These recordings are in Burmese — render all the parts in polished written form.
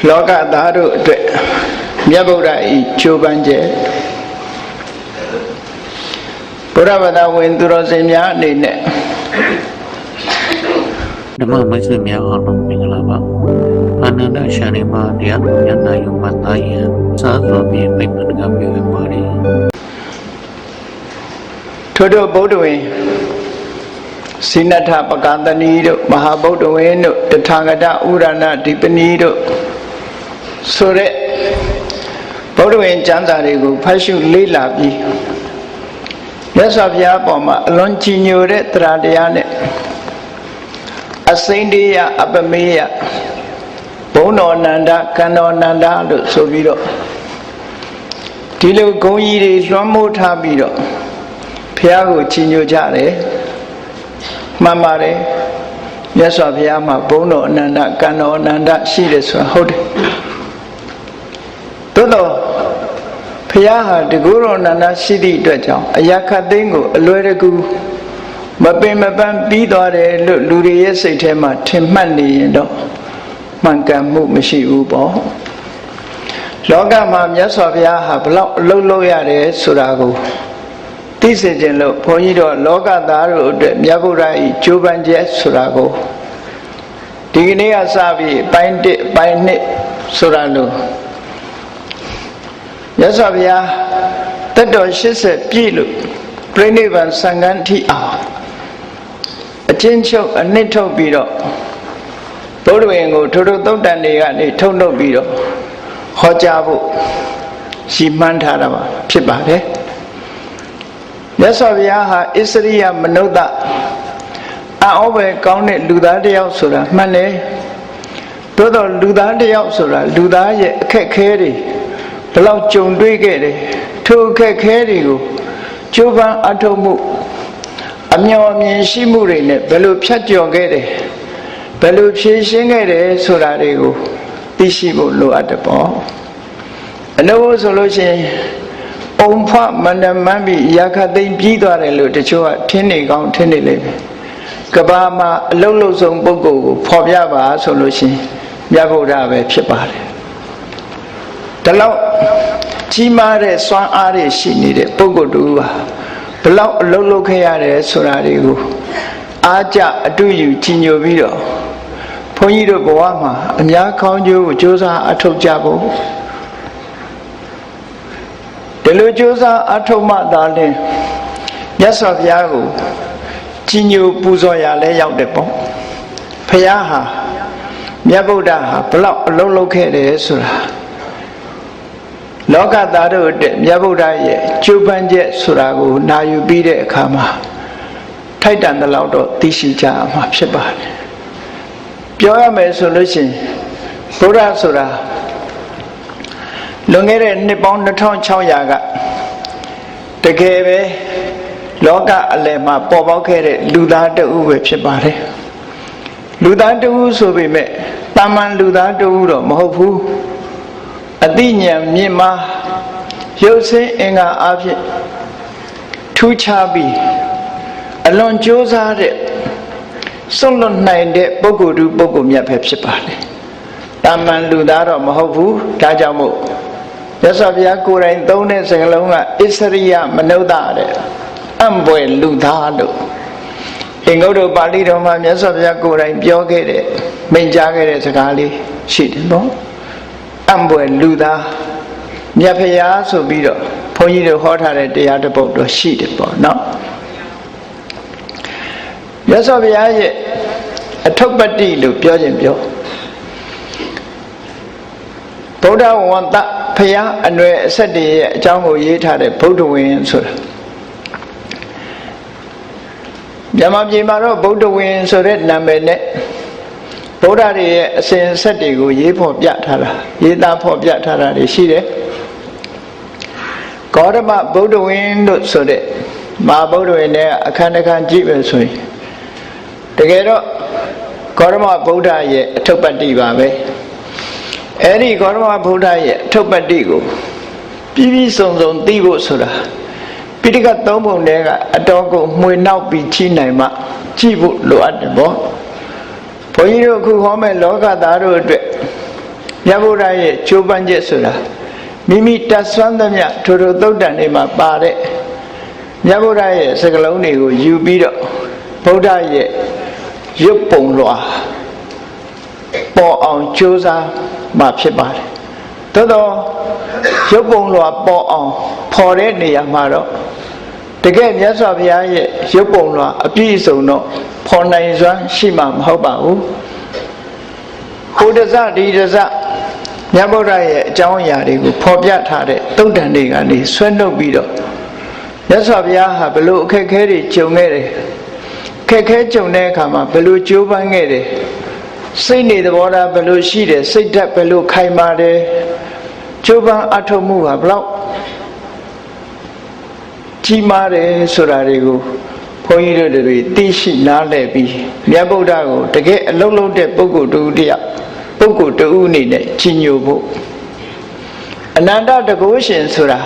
လောကသားတို့အတွက်မြတ်ဗုဒ္ဓဤချိုးပန်းချက်ဘုရားဘာသာဝင်သူတော်စင်များအနေနဲ့ဓမ္မမိတ်ဆွေများအားလုံးမင်္ဂလာပါအာနန္ဒရှာနေမှာတရားတော်များနိုင်ုံမှသာယံစားသောပြီးပြိပန္နကပြုရပါတယ်ထို့သောဗုဒ္ဓဝင်စိနထပကသနီတို့မဟာဗုဒ္ဓဝင်တို့တထာဂတဥရဏဓိပနီတို့ဆိုတဲ့ဗုဒ္ဓဝင်ကျမ်းစာတွေကိုဖတ်ရှုလေ့လာပြီးမြတ်စွာဘုရားအပေါ်မှာအလွန်ကြည်ညိုတဲ့တရားတရားနဲ့အစိမ့်တရားအပမေယဘုံတော်နန္ဒကံတော်နန္ဒလို့ဆိုပြီးတော့ဒီလိုဂုဏ်ကြီးတွေလွှမ်းမိုးထားပြီးတော့ဘုရားကိုကြည်ညိုကြတယ်မှန်ပါတယ်မြတ်စွာဘုရားမှာဘုံတော်အနန္တကံတော်အနန္တရှိတယ်ဆိုတာဟုတ်တယ်သို့တော့ဘုရားဟာတကူတော်အနန္တရှိသည့်အတွက်ကြောင့်အရာခတ်သိမ်းကိုအလွယ်တကူမပင်မပန်းပြီးသွားတယ်လို့လူတွေရဲ့စိတ်ထဲမှာထင်မှတ်နေရင်တော့မှန်ကန်မှုမရှိဘူးပေါ့လောကမှာမြတ်စွာဘုရားဟာဘလောက်အလုပ်လုပ်ရတယ်ဆိုတာကိုသိစေခြင်းလို့ဘုန်းကြီးတို့လောကသားတို့အတွက်မြတ်ဗုဒ္ဓ၏ကြိုးပမ်းချက်ဆိုတာကိုဒီကနေ့ကစပြီးပိုင်း1ပိုင်း2ဆိုတာလို့မြတ်စွာဘုရားတက်တော်80ပြည့်လို့ပြိဋိဘံစံဃန်းထိအောင်အချင်းချုပ်အနှစ်ထုတ်ပြီးတော့ဗုဒ္ဓဝင်ကိုထိုသုတ်တန်တွေကနေထုတ်လုပ်ပြီးတော့ဟောကြားဖို့ရှိမှန်းထားတာပါဖြစ်ပါတယ်မြတ်စွာဘုရားဟာဣစရိယမနုဿအံ့ဩပဲကောင်းတဲ့လူသားတစ်ယောက်ဆိုတာမှန်တယ်သို့တော့လူသားတစ်ယောက်ဆိုတာလူသားရဲ့အခက်ခဲတွေဘယ်လောက်ကြုံတွေ့ခဲ့တယ်ထိုအခက်ခဲတွေကိုကြိုးပမ်းအထောက်မှုအမျှော်အမြင်ရှိမှုတွေနဲ့ဘယ်လိုဖြတ်ကျော်ခဲ့တယ်ဘယ်လိုဖြေရှင်းခဲ့တယ်ဆိုတာတွေကိုသိရှိဖို့လိုအပ်တယ်ပေါ့အနုဘောဆိုလို့ရှိရင်အုံဖမန္တမန်းပြီးရာခသိမ့်ပြီးသွားတယ်လို့တချို့ကထင်းနေကောင်းထင်းနေလိမ့်မယ်ကဘာမှာအလုံးလုံးဆုံးပုဂ္ဂိုလ်ကိုဖော်ပြပါဆိုလို့ရှိရင်မြတ်ဗုဒ္ဓပဲဖြစ်ပါတယ်ဒါလောက်ကြီးမားတဲ့စွမ်းအားတွေရှိနေတဲ့ပုဂ္ဂိုလ်တူဟာဘလောက်အလုံးလုံးခဲ့ရတယ်ဆိုတာတွေကိုအားကြအတူယူကြည်ညိုပြီးတော့ဘုန်းကြီးတို့ဘဝမှာအများကောင်းကျိုးကိုကြိုးစားအထောက်ကြဖို့ဒီလိုကြိုးစားအထောက်မှသာလျှင်မြတ်စွာဘုရားကိုကြည်ညိုပူဇော်ရလဲရောက်တယ်ပေါ့ဘုရားဟာမြတ်ဗုဒ္ဓဟာဘလောက်အလုံးလုံးခဲ့တယ်ဆိုတာလောကသားတို့အတွက်မြတ်ဗုဒ္ဓရဲ့ကြိုးပမ်းချက်ဆိုတာကိုနာယူပြီးတဲ့အခါမှာထိုက်တန်တဲ့လောက်တော့သိရှိကြမှာဖြစ်ပါတယ်ပြောရမယ်ဆိုလို့ရှိရင်ဗုဒ္ဓဆိုတာလွန်ခဲ့တဲ့နှစ်ပေါင်း2600ကတကယ်ပဲလောကအလယ်မှာပေါ်ပေါက်ခဲ့တဲ့လူသားတဦးပဲဖြစ်ပါတယ်လူသားတဦးဆိုပေမဲ့တာမန်လူသားတဦးတော့မဟုတ်ဘူးအသိဉာဏ်မြင့်မားရုပ်ဆင်းအင်္ဂါအဖြစ်ထူးခြားပြီးအလွန်ကြိုးစားတဲ့စွန့်လွတ်နိုင်တဲ့ပုဂ္ဂိုလ်တူပုဂ္ဂိုလ်မြတ်ပဲဖြစ်ပါတယ်တာမန်လူသားတော့မဟုတ်ဘူးဒါကြောင့်မို့မြတ်စွာဘုရားကိုယ်တိုင်သုံးတဲ့စကားလုံးကဣစရိယမနုဿတဲ့အံ့ဘွယ်လူသားလို့အင်္ဂုတ္တပါဠိတော်မှာမြတ်စွာဘုရားကိုယ်တိုင်ပြောခဲ့တဲ့မိန့်ကြားခဲ့တဲ့စကားလေးရှိတယ်နော်အံ့ဘွယ်လူသားမြတ်ဖရာဆိုပြီးတော့ဘုန်းကြီးတို့ဟောထားတဲ့တရားတစ်ပုဒ်တော့ရှိတယ်ပေါ့နော်မြတ်စွာဘုရားရဲ့အထုပ္ပတ္တိလို့ပြောခြင်းပြောဗုဒ္ဓဝန္တဖရာအနွယ်အဆက်တည်းရဲ့အကြောင်းကိုရေးထားတဲ့ဗုဒ္ဓဝင်ဆိုတာမြန်မာပြည်မှာတော့ဗုဒ္ဓဝင်ဆိုတဲ့နာမည်နဲ့ဗုဒ္ဓတွေရဲ့အစဉ်အဆက်တွေကိုရေးဖော်ပြထားတာရေးသားဖော်ပြထားတာတွေရှိတယ်ဂေါတမဗုဒ္ဓဝင်လို့ဆိုတဲ့မဟာဗုဒ္ဓဝင်နဲ့အခန်းတစ်ခန်းကြည့်ပဲဆိုရင်တကယ်တော့ဂေါတမဗုဒ္ဓရဲ့အထုပ္ပတ္တိပါပဲအဲ့ဒီဂေါတမဗုဒ္ဓရဲ့အထုပ္ပတ္တိကိုပြီးပြီးစုံစုံသိဖို့ဆိုတာပိဋကတ်သုံးပုံထဲကအတော်ကိုမှွေနောက်ပြီးချိနိုင်မှကြည့်ဖို့လိုအပ်တယ်ပေါ့ဘုန်းကြီးတို့အခုဟောမဲ့လောကသားတို့အတွက် မြတ်ဗုဒ္ဓရဲ့ကြိုးပမ်းချက်ဆိုတာမိမိတတ်ဆွမ်းသမျှထိုသုတ်တန်တွေမှာပါတဲ့မြတ်ဗုဒ္ဓရဲ့စကားလုံးတွေကိုယူပြီးတော့ဗုဒ္ဓရဲ့ရုပ်ပုံလွှာပေါ်အောင်ကြိုးစားမှဖြစ်ပါတယ်သို့တော့ရုပ်ပုံလွှာပေါ်အောင်ဖော်တဲ့နေရာမှာတော့တကယ်မြတ်စွာဘုရားရဲ့ရုပ်ပုံလွှာအပြည့်အစုံတော့ဖော်နိုင်စွမ်းရှိမှာမဟုတ်ပါဘူးဟိုတစဒီတစမြတ်ဗုဒ္ဓရဲ့အကြောင်းအရာတွေကိုဖော်ပြထားတဲ့သုတ်တန်တွေကနေဆွဲနှုတ်ပြီးတော့မြတ်စွာဘုရားဟာဘလို့အခက်အခဲတွေကြုံခဲ့တယ်အခက်အခဲကြုံတဲ့အခါမှာဘလို့ကြိုးပမ်းခဲ့တယ်စိတ်နေသဘောထားဘလို့ရှိတယ်စိတ်ဓာတ်ဘလို့ခိုင်မာတယ်ကြိုးပမ်းအထောက်မှုဟာဘလောက်ကြီးမားတယ်ဆိုတာတွေကိုဘုန်းကြီးတို့တွေသိရှိနားလည်ပြီးမြတ်ဗုဒ္ဓကိုတကယ်အလုံးလုံးတဲ့ပုဂ္ဂိုလ်တူတယောက်ပုဂ္ဂိုလ်တူအနေနဲ့ကြီးညိုဖို့အနန္တတကုရှင်ဆိုတာ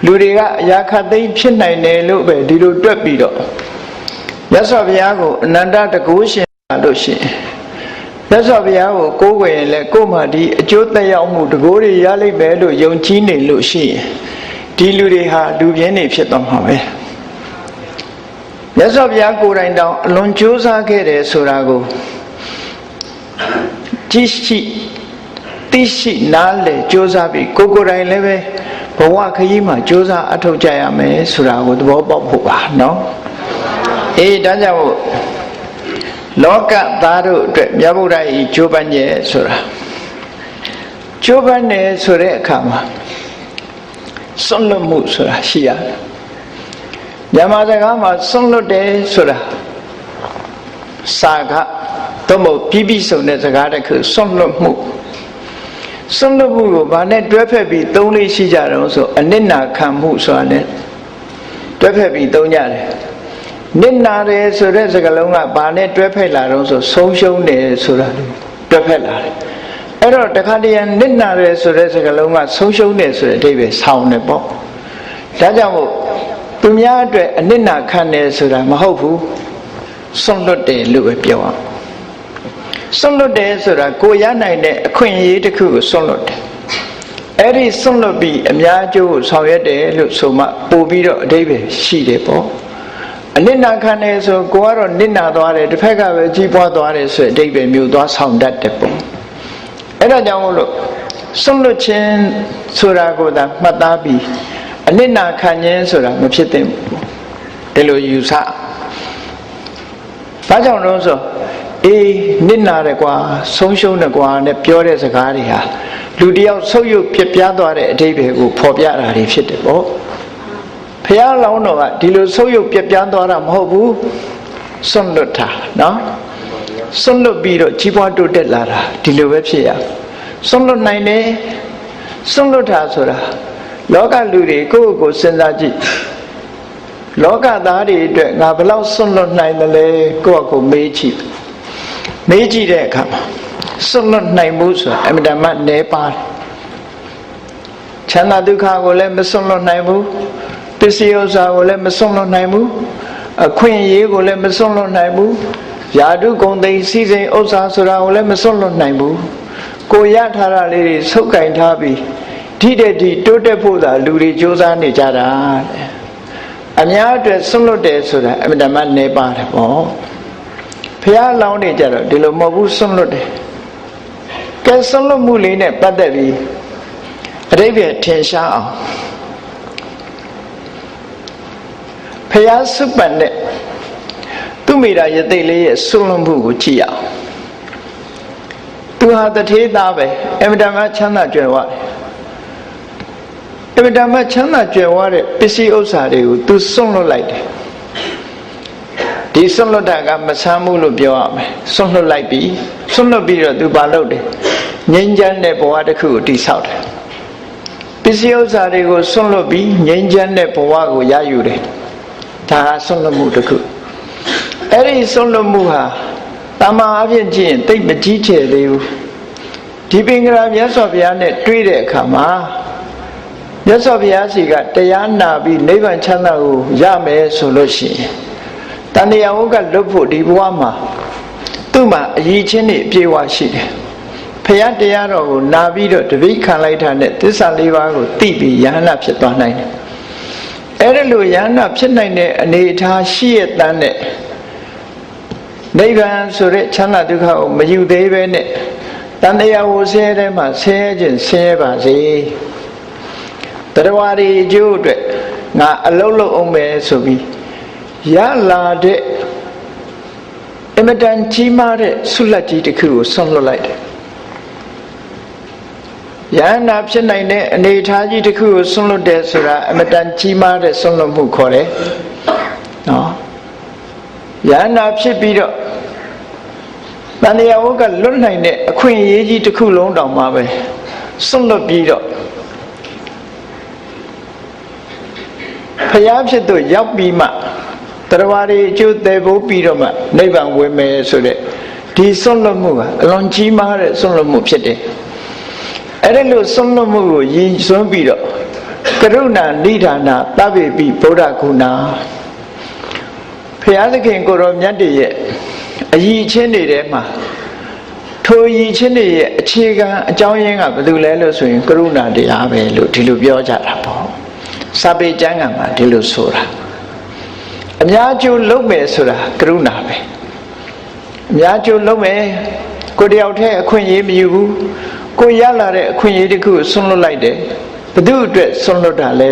လူတွေကအရာခတ်သိမ်းဖြစ်နိုင်တယ်လို့ပဲဒီလိုတွက်ပြီးတော့မြတ်စွာဘုရားကိုအနန္တတကုရှင်လို့ရှိရင်မြတ်စွာဘုရားကိုကိုးကွယ်ရင်လည်းကိုယ်မှဒီအကျိုးသက်ရောက်မှုတကိုးတွေရလိမ့်မယ်လို့ယုံကြည်နေလို့ရှိရင်ဒီလူတွေဟာလူပြင်းနေဖြစ်သွားမှာပဲမြတ်စွာဘုရားကိုယ်တိုင်တောင်အလွန်ကြိုးစားခဲ့တယ်ဆိုတာကိုကြည့်ရှိသိရှိနားလည်ကြိုးစားပြီးကိုယ်တိုင်လည်းပဲဘဝခရီးမှာကြိုးစားအထောက်ကြရမယ်ဆိုတာကိုသဘောပေါက်ဖို့ပါနော်အေးဒါကြောင့်လောကသားတို့အတွက်မြတ်ဗုဒ္ဓ၏ကြိုးပမ်းခြင်းဆိုတာကြိုးပမ်းတယ်ဆိုတဲ့အခါမှာစွန့်လွတ်မှုဆိုတာရှိရတယ်မြန်မာစကားမှာစွန့်လွတ်တယ်ဆိုတာစာကသို့မဟုတ်ပြီးပြီးဆုံးတဲ့စကားတစ်ခုစွန့်လွတ်မှုစွန့်လွတ်မှုကိုဘာနဲ့တွဲဖက်ပြီးသုံးလေးရှိကြတော့ဆိုအနစ်နာခံမှုဆိုတာနဲ့တွဲဖက်ပြီးသုံးကြတယ်နစ်နာတယ်ဆိုတဲ့စကားလုံးကဘာနဲ့တွဲဖက်လာတော့ဆိုဆုံးရှုံးတယ်ဆိုတာတွဲဖက်လာတယ်အဲ့တော့တခါတည်းနစ်နာတယ်ဆိုတဲ့စကားလုံးကဆုံးရှုံးတယ်ဆိုတဲ့အဓိပ္ပာယ်ဆောင်တယ်ပေါ့ဒါကြောင့်မို့သူများအတွက်အနစ်နာခံတယ်ဆိုတာမဟုတ်ဘူးစွန့်လွတ်တယ်လို့ပဲပြောအောင်စွန့်လွတ်တယ်ဆိုတာကိုရနိုင်တဲ့အခွင့်အရေးတစ်ခုကိုစွန့်လွတ်တယ်အဲ့ဒီစွန့်လွတ်ပြီးအများအကျိုးကိုဆောင်ရွက်တယ်လို့ဆိုမှပို့ပြီးတော့အဓိပ္ပာယ်ရှိတယ်ပေါ့အနစ်နာခံတယ်ဆိုကိုကတော့နစ်နာသွားတယ်တစ်ဖက်ကပဲကြီးပွားသွားတယ်ဆိုတဲ့အဓိပ္ပာယ်မျိုးသွားဆောင်တတ်တယ်ပေါ့အဲ့ဒါကြောင့်မို့လို့စွန့်လွတ်ခြင်းဆိုတာကိုသာမှတ်သားပြီးအနစ်နာခံခြင်းဆိုတာမဖြစ်သင့်ဘူးဒီလိုယူဆဘာကြောင့်လဲဆိုအေးနစ်နာတယ်ကွာဆုံးရှုံးတယ်ကွာနဲ့ပြောတဲ့စကားတွေဟာလူတယောက်ဆုပ်ယုပ်ပြပြသွားတဲ့အဓိပ္ပာယ်ကိုဖော်ပြတာတွေဖြစ်တယ်ပေါ့ဘုရားလောင်းတော်ကဒီလိုဆုပ်ယုပ်ပြပြသွားတာမဟုတ်ဘူးစွန့်လွတ်တာနော်စွန့်လွတ်ပြီးတော့ကြီးပွားတိုးတက်လာတာဒီလိုပဲဖြစ်ရစွန့်လွတ်နိုင်တယ်စွန့်လွတ်တာဆိုတာလောကလူတွေကိုယ့်ကိုယ်စဉ်းစားကြည့်လောကသားတွေအတွက်ငါဘယ်လောက်စွန့်လွတ်နိုင်တယ်လဲကိုယ့်အကိုမေးကြည့်တဲ့အခါမှာစွန့်လွတ်နိုင်မှုဆိုတာအမြဲတမ်းနည်းပါတယ်ချမ်းသာဒုက္ခကိုလည်းမစွန့်လွတ်နိုင်ဘူးပစ္စည်းဥစ္စာကိုလည်းမစွန့်လွတ်နိုင်ဘူးအခွင့်အရေးကိုလည်းမစွန့်လွတ်နိုင်ဘူးယာတုဂုံသိစီစဉ်ဥစ္စာဆိုတာကိုလည်းမစွန့်လွတ်နိုင်ဘူးကိုရထားတာလေးတွေဆုပ်ကင်ထားပြီးဒီတဲ့ဒီတိုးတက်ဖို့သာလူတွေကြိုးစားနေကြတာအများအတွက်စွန့်လွတ်တယ်ဆိုတာအမြဲတမ်းနည်းပါတယ်ပေါ့ဖះလောင်းနေကြတော့ဒီလိုမဟုတ်ဘူးစွန့်လွတ်တယ်ကဲစွန့်လွတ်မှုလေးနဲ့ပတ်သက်ပြီးအဓိပ္ပာယ်ထင်ရှားအောင်ဖះစုပန်တဲ့သူမိတာယသိလေးရဲ့စွန့်လွတ်မှုကိုကြည့်အောင်သူဟာတထေးသားပဲအမြဲတမ်းချမ်းသာကြွယ်ဝတယ်အမြဲတမ်းချမ်းသာကြွယ်ဝတဲ့ပစ္စည်းဥစ္စာတွေကိုသူစွန့်လွတ်လိုက်တယ်ဒီစွန့်လွတ်တာကမဆမ်းမှုလို့ပြောရမယ်စွန့်လွတ်လိုက်ပြီးစွန့်လွတ်ပြီးတော့သူဘာလုပ်တယ်ငြိမ်းချမ်းတဲ့ဘဝတစ်ခုကိုတည်ဆောက်တယ်ပစ္စည်းဥစ္စာတွေကိုစွန့်လွတ်ပြီးငြိမ်းချမ်းတဲ့ဘဝကိုရယူတယ်ဒါဟာစွန့်လွတ်မှုတစ်ခုအဲ့ဒီစွန့်လွတ်မှုဟာတမန်အဖြစ်ကြည့်ရင်တိတ်မကြီးကျယ်သေးဘူးဒီပင်ကရာမြတ်စွာဘုရားနဲ့တွေ့တဲ့အခါမှာမြတ်စွာဘုရားစီကတရားနာပြီးနိဗ္ဗာန်ချမ်းသာကိုရမယ်ဆိုလို့ရှိရင်တဏှာဝုကလွတ်ဖို့ဒီဘဝမှာသူ့မှာအရည်ချင်းတွေအပြည့်အဝရှိတယ်ဘ ဖယားတရားတော်ကိုနာပြီးတော့တပိခံလိုက်တာနဲ့သစ္စာလေးပါးကိုသိပြီးယဟန္တာဖြစ်သွားနိုင်တယ်အဲ့ဒါလိုယဟန္တာဖြစ်နိုင်တဲ့အနေအထားရှိရတဲ့နဲ့နိဗ္ဗာန်ဆိုတဲ့ချမ်းသာဒုက္ခကိုမယူသေးပဲနဲ့တန်တရားကိုဆင်းရဲတဲ့မှာဆင်းရဲခြင်းဆင်းရဲပါစေတရားတွေအကျိုးအတွက်ငါအလုံးလုံးအောင်မယ်ဆိုပြီးရလာတဲ့အမတန်ကြီးမားတဲ့ဆုလက်ကြီးတစ်ခုကိုဆွန့်လွတ်လိုက်တယ်ယန္နာဖြစ်နိုင်တဲ့အနေအထားကြီးတစ်ခုကိုဆွန့်လွတ်တယ်ဆိုတာအမတန်ကြီးမားတဲ့ဆွန့်လွတ်မှုခေါ်တယ်နော်ယန္နာဖြစ်ပြီးတော့တန်တရားဝကလွတ်နိုင်တဲ့အခွင့်အရေးကြီးတစ်ခုလုံးတောင်မှပဲဆွန့်လွတ်ပြီးတော့ဖျားဖြစ်သူရောက်ပြီးမှတရားတွေအကျိုးသေးဖို့ပြီးတော့မှနိဗ္ဗာန်ဝင်မယ်ဆိုတဲ့ဒီဆွန့်လွတ်မှုကအလွန်ကြီးမားတဲ့ဆွန့်လွတ်မှုဖြစ်တယ်အဲ့ဒါလို့ဆွန့်လွတ်မှုကိုရည်စွန်းပြီးတော့ကရုဏာနိဒာနာသဗ္ဗေပိဗုဒ္ဓဂုဏဘုရားသခင်ကိုရောမြတ်တည်းရဲ့အယီချင်းတွေထဲမှာထိုယီချင်းတွေရဲ့အခြေခံအကြောင်းရင်းကဘာလို့လဲလို့ဆိုရင်ကရုဏာတရားပဲလို့ဒီလိုပြောကြတာပေါ့စာပေကျမ်းဂန်မှာဒီလိုဆိုတာအများကျိုးလုပ်မယ်ဆိုတာကရုဏာပဲအများကျိုးလုပ်မယ်ကိုတယောက်တည်းအခွင့်အရေးမယူဘူးကိုရလာတဲ့အခွင့်အရေးတစ်ခုကိုဆွန့်လွတ်လိုက်တယ်ဘသူအတွက်ဆွန့်လွတ်တာလဲ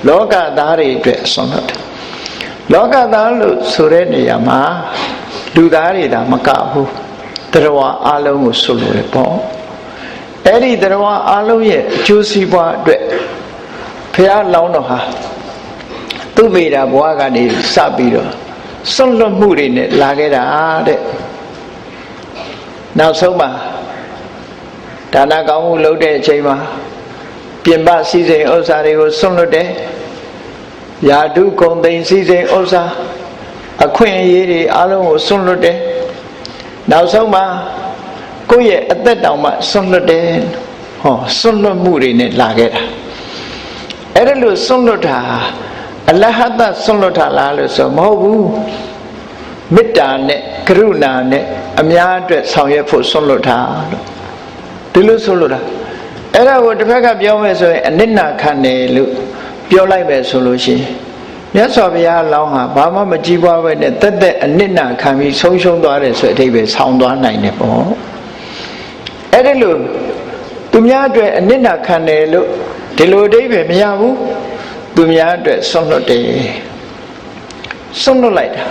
လောကသားတွေအတွက်ဆွန့်လွတ်တယ်လောကသားလို့ဆိုတဲ့နေရာမှာလူသားတွေဒါမကဘူးတရားအလုံးကိုဆွန့်လွတ်တယ်ပေါ့အဲ့ဒီတရားအလုံးရဲ့အကျိုးစီးပွားအတွက်ဘုရားလောင်းတော်ဟာသူ့မိတာဘဝကနေစပြီးတော့ဆွန့်လွတ်မှုတွေနဲ့လာခဲ့တာတဲ့နောက်ဆုံးမှာဒါနကောင်းမှုလုပ်တဲ့အချိန်မှာပြင်ပစည်းစိမ်ဥစ္စာတွေကိုဆွန့်လွတ်တယ်ယာတုဂုံသိမ်စည်းစိမ်ဥစ္စာအခွင့်အရေးတွေအလုံးကိုဆွန့်လွတ်တယ်နောက်ဆုံးမှာကိုယ့်ရဲ့အသက်တောင်မှဆွန့်လွတ်တယ်ဟောဆွန့်လွတ်မှုတွေနဲ့လာခဲ့တာအဲ့ဒါလို့ဆွန့်လွတ်တာအလဟတဆွန့်လွတ်တာလားလို့ဆိုမဟုတ်ဘူးမေတ္တာနဲ့ကရုဏာနဲ့အများအတွက်ဆောင်ရွက်ဖို့ဆွန့်လွတ်တာလို့ဒီလိုဆွန့်လွတ်တာအဲ့ဒါကိုတစ်ဖက်ကပြောမယ်ဆိုရင်အနစ်နာခံတယ်လို့ပြောလိုက်ပဲဆိုလို့ရှိရင်မြတ်စွာဘုရားလောင်းဟာဘာမှမကြည်ပွားပဲနဲ့တက်တက်အနစ်နာခံပြီးဆုံးရှုံးသွားတယ်ဆိုတဲ့အဓိပ္ပာယ်ဆောင်းသွားနိုင်တယ်ပေါ့အဲ့ဒါလို့သူများအတွက်အနစ်နာခံတယ်လို့ဒီလိုအဓိပ္ပာယ်မရဘူးသူများအတွက်ဆွန့်လွတ်တယ်ဆွန့်လွတ်လိုက်တာ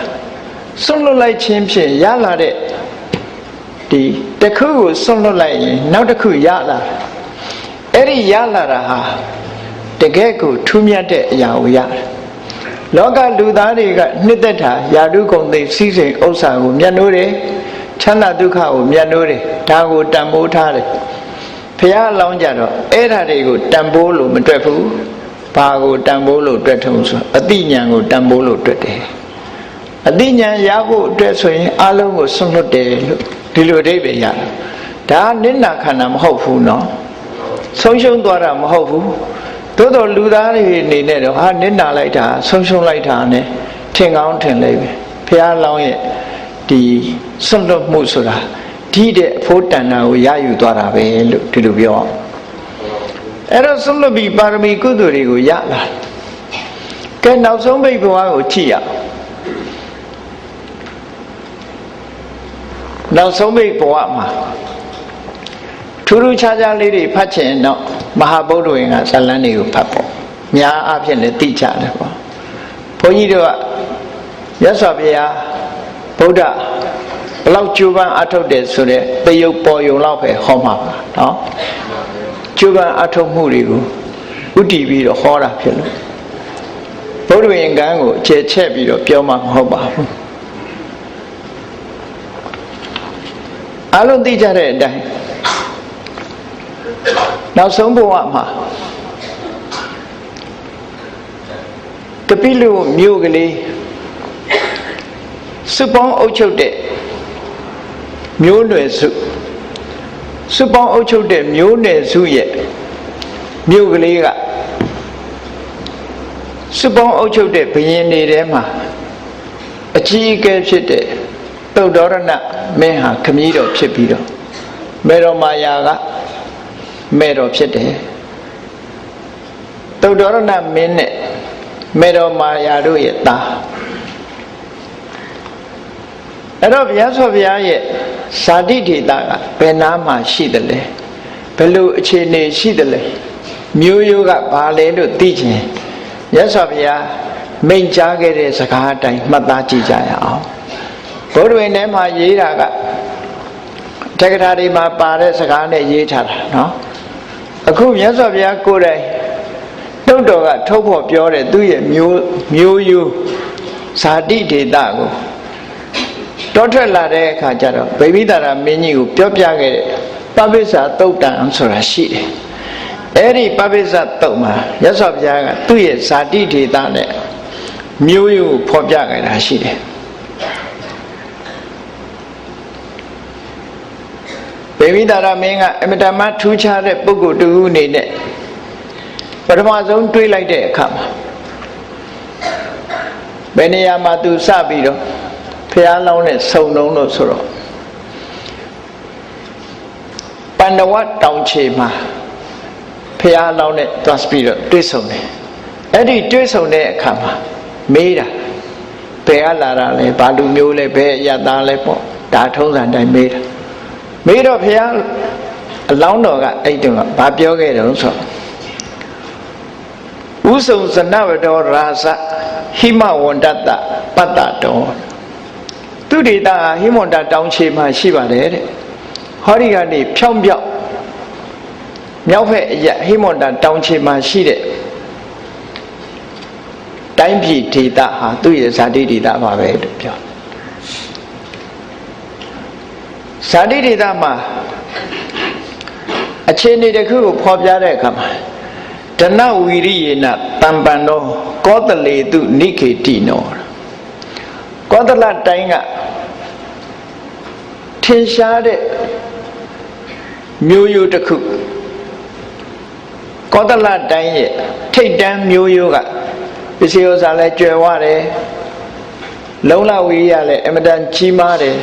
ဆွန့်လွတ်လိုက်ခြင်းဖြင့်ရလာတဲ့ဒီတစ်ခုကိုဆွန့်လွတ်လိုက်ရင်နောက်တစ်ခုရလာအဲ့ဒီရလာတာဟာတကယ်ကိုထူးမြတ်တဲ့အရာကိုရတယ်လောကလူသားတွေကနှစ်သက်တာယာတုဂုံသိစည်းစိမ်ဥစ္စာကိုမြတ်နိုးတယ်ချမ်းသာဒုက္ခကိုမြတ်နိုးတယ်ဒါကိုတန်ဖိုးထားတယ်ဘုရားလောင်းကြတော့အဲ့ဓာတွေကိုတန်ဖိုးလို့မတွက်ဘူးဘာကိုတန်ဖိုးလို့တွက်ထုံဆိုအတိညာဏ်ကိုတန်ဖိုးလို့တွက်တယ်အတိညာဏ်ရဖို့အတွက်ဆိုရင်အလုံးကိုဆွန့်လွတ်တယ်လို့ဒီလိုအဓိပ္ပာယ်ရတယ်ဒါနိဏခန္ဓာမဟုတ်ဘူးနော်ဆုံးရှုံးသွားတာမဟုတ်ဘူးသို့တော်လူသားတွေအနေနဲ့တော့ဟာနိဏလိုက်တာဆုံးရှုံးလိုက်တာနဲ့ထင်ကောင်းထင်လိမ့်မယ်ဘုရားလောင်းရဲ့ဒီဆွန့်လွတ်မှုဆိုတာဒီတဲ့အဖို့တဏ္ဍာကိုရယူသွားတာပဲလို့ဒီလိုပြောအောင်အဲ့တော့ဆွန့်လွတ်ပြီးပါရမီကုသိုလ်တွေကိုရလာကဲနောက်ဆုံးပိတ်ဘဝကိုကြည့်ရနောက်ဆုံးပိတ်ဘဝမှာထူးထူးခြားခြားလေးတွေဖတ်ချင်တော့မဟာဗုဒ္ဓဝင်ကဇာလန်းတွေကိုဖတ်ပေါ့များအဖြစ်လည်းသိကြတယ်ပေါ့ဘုန်းကြီးတို့ကမြတ်စွာဘုရားဗုဒ္ဓဘလောက်ကြိုးပမ်းအထုတ်တယ်ဆိုတဲ့တယုတ်ပေါ်ယုံလောက်ပဲဟောမှာပါနော်ကြိုးပမ်းအထုတ်မှုတွေကိုဥတည်ပြီးတော့ဟောတာဖြစ်လို့ဗုဒ္ဓဝင်ကံကိုအခြေချက်ပြီးတော့ပြောမှာမဟုတ်ပါဘူးအလုံးသိကြတဲ့အတိုင်းနောက်ဆုံးဘဝမှာကပိလုမြို့ကလေးစုပေါင်းအုပ်ချုပ်တဲ့မျိုးနွယ်စုပေါင်းအုပ်ချုပ်တဲ့မျိုးနွယ်စုရဲ့မြို့ကလေးကစုပေါင်းအုပ်ချုပ်တဲ့ဘုရင်တွေထဲမှာအကြီးအကဲဖြစ်တဲ့သုဒ္ဓရဏမင်းဟာခမည်းတော်ဖြစ်ပြီးတော့ မေတော်မာယာကမေတော်ဖြစ်တယ်သုတ္တရဏမင်းနဲ့မေတော်မာယာတို့ရဲ့သားအဲ့တော့ဘုရားဆောဘုရားရဲ့ဇာတိဒေသကဘယ်နားမှာရှိတယ်လဲဘယ်လိုအခြေအနေရှိတယ်လဲမျိုးရိုးကဘာလဲလို့သိချင်မြတ်စွာဘုရားမိန့်ကြားခဲ့တဲ့စကားအတိုင်းမှတ်သားကြည့်ကြရအောင်ဘုရားဝင်ထဲမှာရေးတာကတက္ကရာတွေမှာပါတဲ့စကားနဲ့ရေးထားတာနော်အခုမြတ်စွာဘုရားကိုယ်တိုင်တုတ်တော်ကထုတ်ဖို့ပြောတဲ့သူ့ရဲ့မျိုးရိုးဇာတိဒေသကိုတောထွက်လာတဲ့အခါကျတော့ဗိမိတာရမင်းကြီးကိုပြောပြခဲ့တဲ့ပပိစ္ဆာသုတ်တံဆိုတာရှိတယ်အဲ့ဒီပပိစ္ဆာသုတ်မှာမြတ်စွာဘုရားကသူ့ရဲ့ဇာတိဒေသနဲ့မျိုးရိုးကိုဖော်ပြခဲ့တာရှိတယ်ဗိမိတာရမင်းကအမတမထူးခြားတဲ့ပုဂ္ဂိုလ်တူအနေနဲ့ပထမဆုံးတွေးလိုက်တဲ့အခါမှာဘယ်နေရာမှာသူစပြီးတော့ဖျားလောင်းနဲ့ဆုံလုံးလို့ဆိုတော့ပန္နဝတောင်ခြေမှာဖျားလောင်းနဲ့သွားပြီးတော့တွေးဆုံတယ်အဲ့ဒီတွေးဆုံတဲ့အခါမှာမေးတာဘယ်ကလာတာလဲဘာလူမျိုးလဲဘယ်ရသားလဲပေါ့ဒါထုံးစံတိုင်းမေးတာမေးတော့ဖျားအလောင်းတော်ကအဲ့တုန်းကဘာပြောခဲ့တယ်ဆိုဥစုံဇနဝတောရာဇဟိမဝန္တတပတ္တတောသူဒေတာဟိမဝန္တတောင်ခြေမှာရှိပါတယ်တဲ့ဟောဒီကနေဖြောင်းပြောက်မြောက်ဖက်အရဟိမဝန္တတောင်ခြေမှာရှိတဲ့တိုင်းပြည်ဒေတာဟာသူ့ရဲ့ဇာတိဒေတာပါပဲလို့ပြောဇာတိဒေတာမှာအခြေအနေတစ်ခုကိုဖော်ပြတဲ့အခါမှာဒနဝီရိယေနတံပန္နောကောသလေတုနိခေတိနောကောသလတိုင်းကထင်ရှားတဲ့မျိုးရိုးတစ်ခုကောသလတိုင်းရဲ့ထိတ်တန်းမျိုးရိုးကပစ္စည်းဥစ္စာလည်းကျွယ်ဝတယ်လုံလဝီရိယလည်းအမတန်ကြီးမားတယ်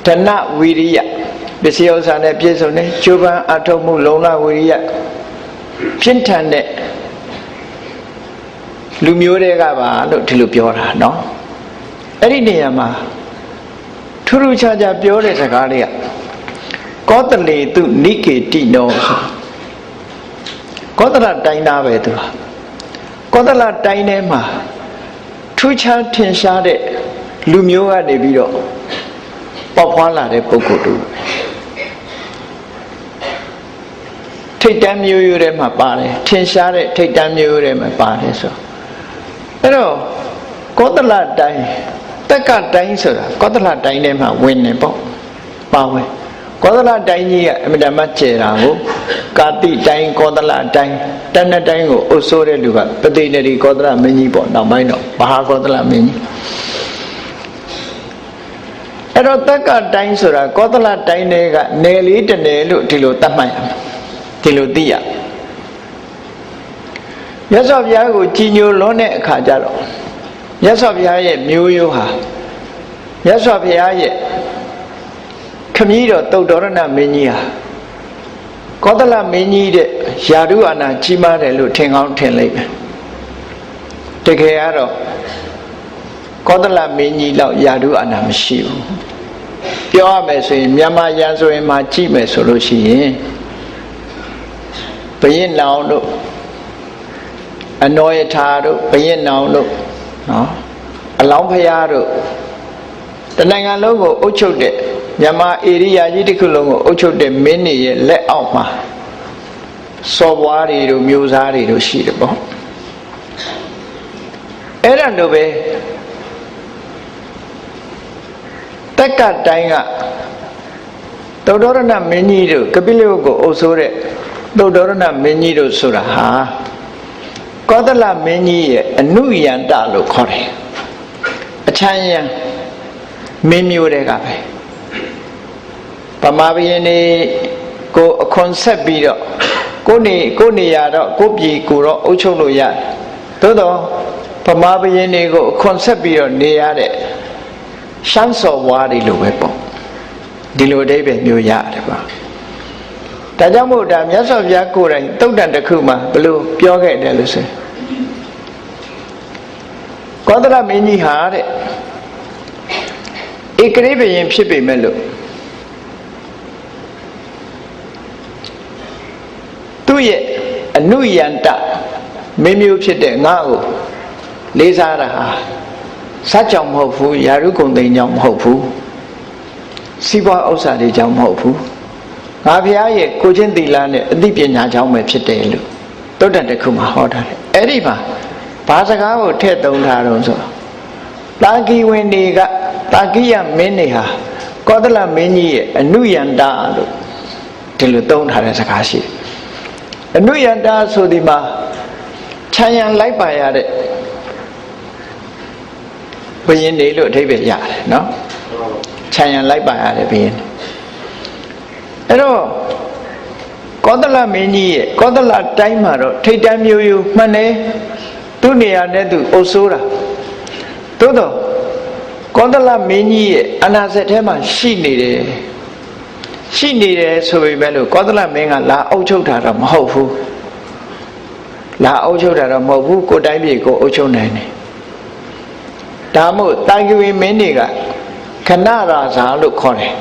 ဒနဝီရိယပစ္စည်းဥစ္စာနဲ့ပြည့်စုံတယ်ကျိုးပန်းအထုတ်မှုလုံလဝီရိယပြင်းထန်တဲ့လူမျိုးတွေကပါလို့ဒီလိုပြောတာเนาะအဲ့ဒီနေရာမှာထူးထူးခြားခြားပြောတဲ့စကားလေးကကောသလေတုနိကေတိနောကောသလတိုင်းသားပဲသူကောသလတိုင်းထဲမှာထူးခြားထင်ရှားတဲ့လူမျိုးကနေပြီးတော့ပေါက်ဖွားလာတဲ့ပုဂ္ဂိုလ်တူထိတ်တန်းမျိုးရိုးထဲမှာပါတယ်ထင်ရှားတဲ့ထိတ်တန်းမျိုးရိုးထဲမှာပါတယ်ဆိုအဲ့တော့ကောသလတိုင်းတက္ကတိုင်းဆိုတာကောသလတိုင်းထဲမှာဝင်နေပေါ့ပါဝင်ကောသလတိုင်းကြီးကအမြဲတမ်းကျဲတာကိုကာတိတိုင်းကောသလတိုင်းတဏ္ဍတိုင်းကိုအုပ်စိုးတဲ့လူကပတိနေရီကောသလမင်းကြီးပေါ့နောက်ပိုင်းတော့မဟာကောသလမင်းကြီးအဲ့တော့တက္ကတိုင်းဆိုတာကောသလတိုင်းတွေကနယ်လေးတစ်နယ်လို့ဒီလိုသတ်မှတ်ရမယ်ဒီလိုသိရမြတ်စွာဘုရားကိုကြည်ညိုလွန်းတဲ့အခါကျတော့မြတ်စွာဘုရားရဲ့မျိုးရိုးဟာမြတ်စွာဘုရားရဲ့ခမည်းတော်သုတ္တရဏမင်းကြီးဟာကောသလမင်းကြီးတဲ့ယာရုအာဏာကြီးမားတယ်လို့ထင်ကောင်းထင်လိမ့်မယ်တကယ်ကတော့ကောသလမင်းကြီးလောက်ယာရုအာဏာမရှိဘူးပြောရမယ်ဆိုရင်မြန်မာရန်ဆိုရင်မှကြည့်မယ်ဆိုလို့ရှိရင်ဘယင်းနောင်တို့အနောယထာတို့ဘယင်းနောင်တို့နော်အလောင်းဖရာတို့တနိုင်ငံလုံးကိုအုပ်ချုပ်တဲ့မြန်မာဧရိယာကြီးတစ်ခုလုံးကိုအုပ်ချုပ်တဲ့မင်းတွေရဲ့လက်အောက်မှာစော်ဘွားတွေတို့မျိုးစားတွေတို့ရှိတယ်ပေါ့အဲ့ဒါလိုပဲတက္ကတိုင်းကသုတ္တရဏမင်းကြီးတို့ကပိလဝုကိုအုပ်စိုးတဲ့သုတ္တရဏမင်းကြီးတို့ဆိုတာဟာကောသလမင်းကြီးရဲ့အနုယန္တလို့ခေါ်တယ်အချမ်းယံမင်းမျိုးတွေကပဲဗမာဘုရင်တွေကိုအခွန်ဆက်ပြီးတော့ကိုနေရတော့ကိုပြည်ကိုတော့အုပ်ချုပ်လို့ရတယ်သို့တော့ဗမာဘုရင်တွေကိုအခွန်ဆက်ပြီးတော့နေရတဲ့ရှမ်းစော်ဘွားတွေလိုပဲပေါ့ ဒီလိုအဓိပ္ပာယ်မျိုးရတယ်ပါဒါကြောင့်မို့ဒါမြတ်စွာဘုရားကိုယ်တိုင်တုတ်တန်တစ်ခုမှာဘလို့ပြောခဲ့တယ်လို့ဆိုကောသလမင်းကြီးဟာတဲ့ဧကရိပယင်ဖြစ်ပေမဲ့လို့သူ့ရဲ့အနုယန္တမင်းမျိုးဖြစ်တဲ့ငါ့ကိုလေးစားတာဟာစัจကြောင့်မဟုတ်ဘူးယာရုဂုံသိမ်းကြောင့်မဟုတ်ဘူးစီးပွားဥစ္စာတွေကြောင့်မဟုတ်ဘူးငါဘုရားရဲ့ကိုချင်းသီလနဲ့အသိပညာကြောင့်ပဲဖြစ်တယ်လို့တုတ်တန်တစ်ခုမှာဟောထားတယ်အဲ့ဒီမှာဘာစကားကိုထည့်သုံးထားတော့ဆိုတာကီဝင်တွေကတာကိယမင်းတွေဟာကောသလမင်းကြီးရဲ့အနုယန္တလို့ဒီလိုသုံးထားတဲ့စကားရှိတယ်အနုယန္တဆိုဒီမှာခြံရံလိုက်ပါရတဲ့ဘုရင်တွေလို့အဓိပ္ပာယ်ရတယ်နော်ခြံရံလိုက်ပါရတဲ့ဘုရင်အဲ့တော့ကောသလမင်းကြီးရဲ့ကောသလတိုင်းမှာတော့ထိတ်တန်းမျိုးမျိုးမှန်တယ်သူ့နေရာနဲ့သူအုပ်စိုးတာသို့တော့ကောသလမင်းကြီးရဲ့အနာစက်ထဲမှာရှိနေတယ်ဆိုပေမဲ့လို့ကောသလမင်းကလာအုပ်ချုပ်တာတော့မဟုတ်ဘူးလာအုပ်ချုပ်တာတော့မဟုတ်ဘူးကိုယ်တိုင်းပြည်ကိုအုပ်ချုပ်နိုင်တယ်ဒါမို့တာဂိဝေမင်းတွေကခဏရာဇာလို့ခေါ်တယ်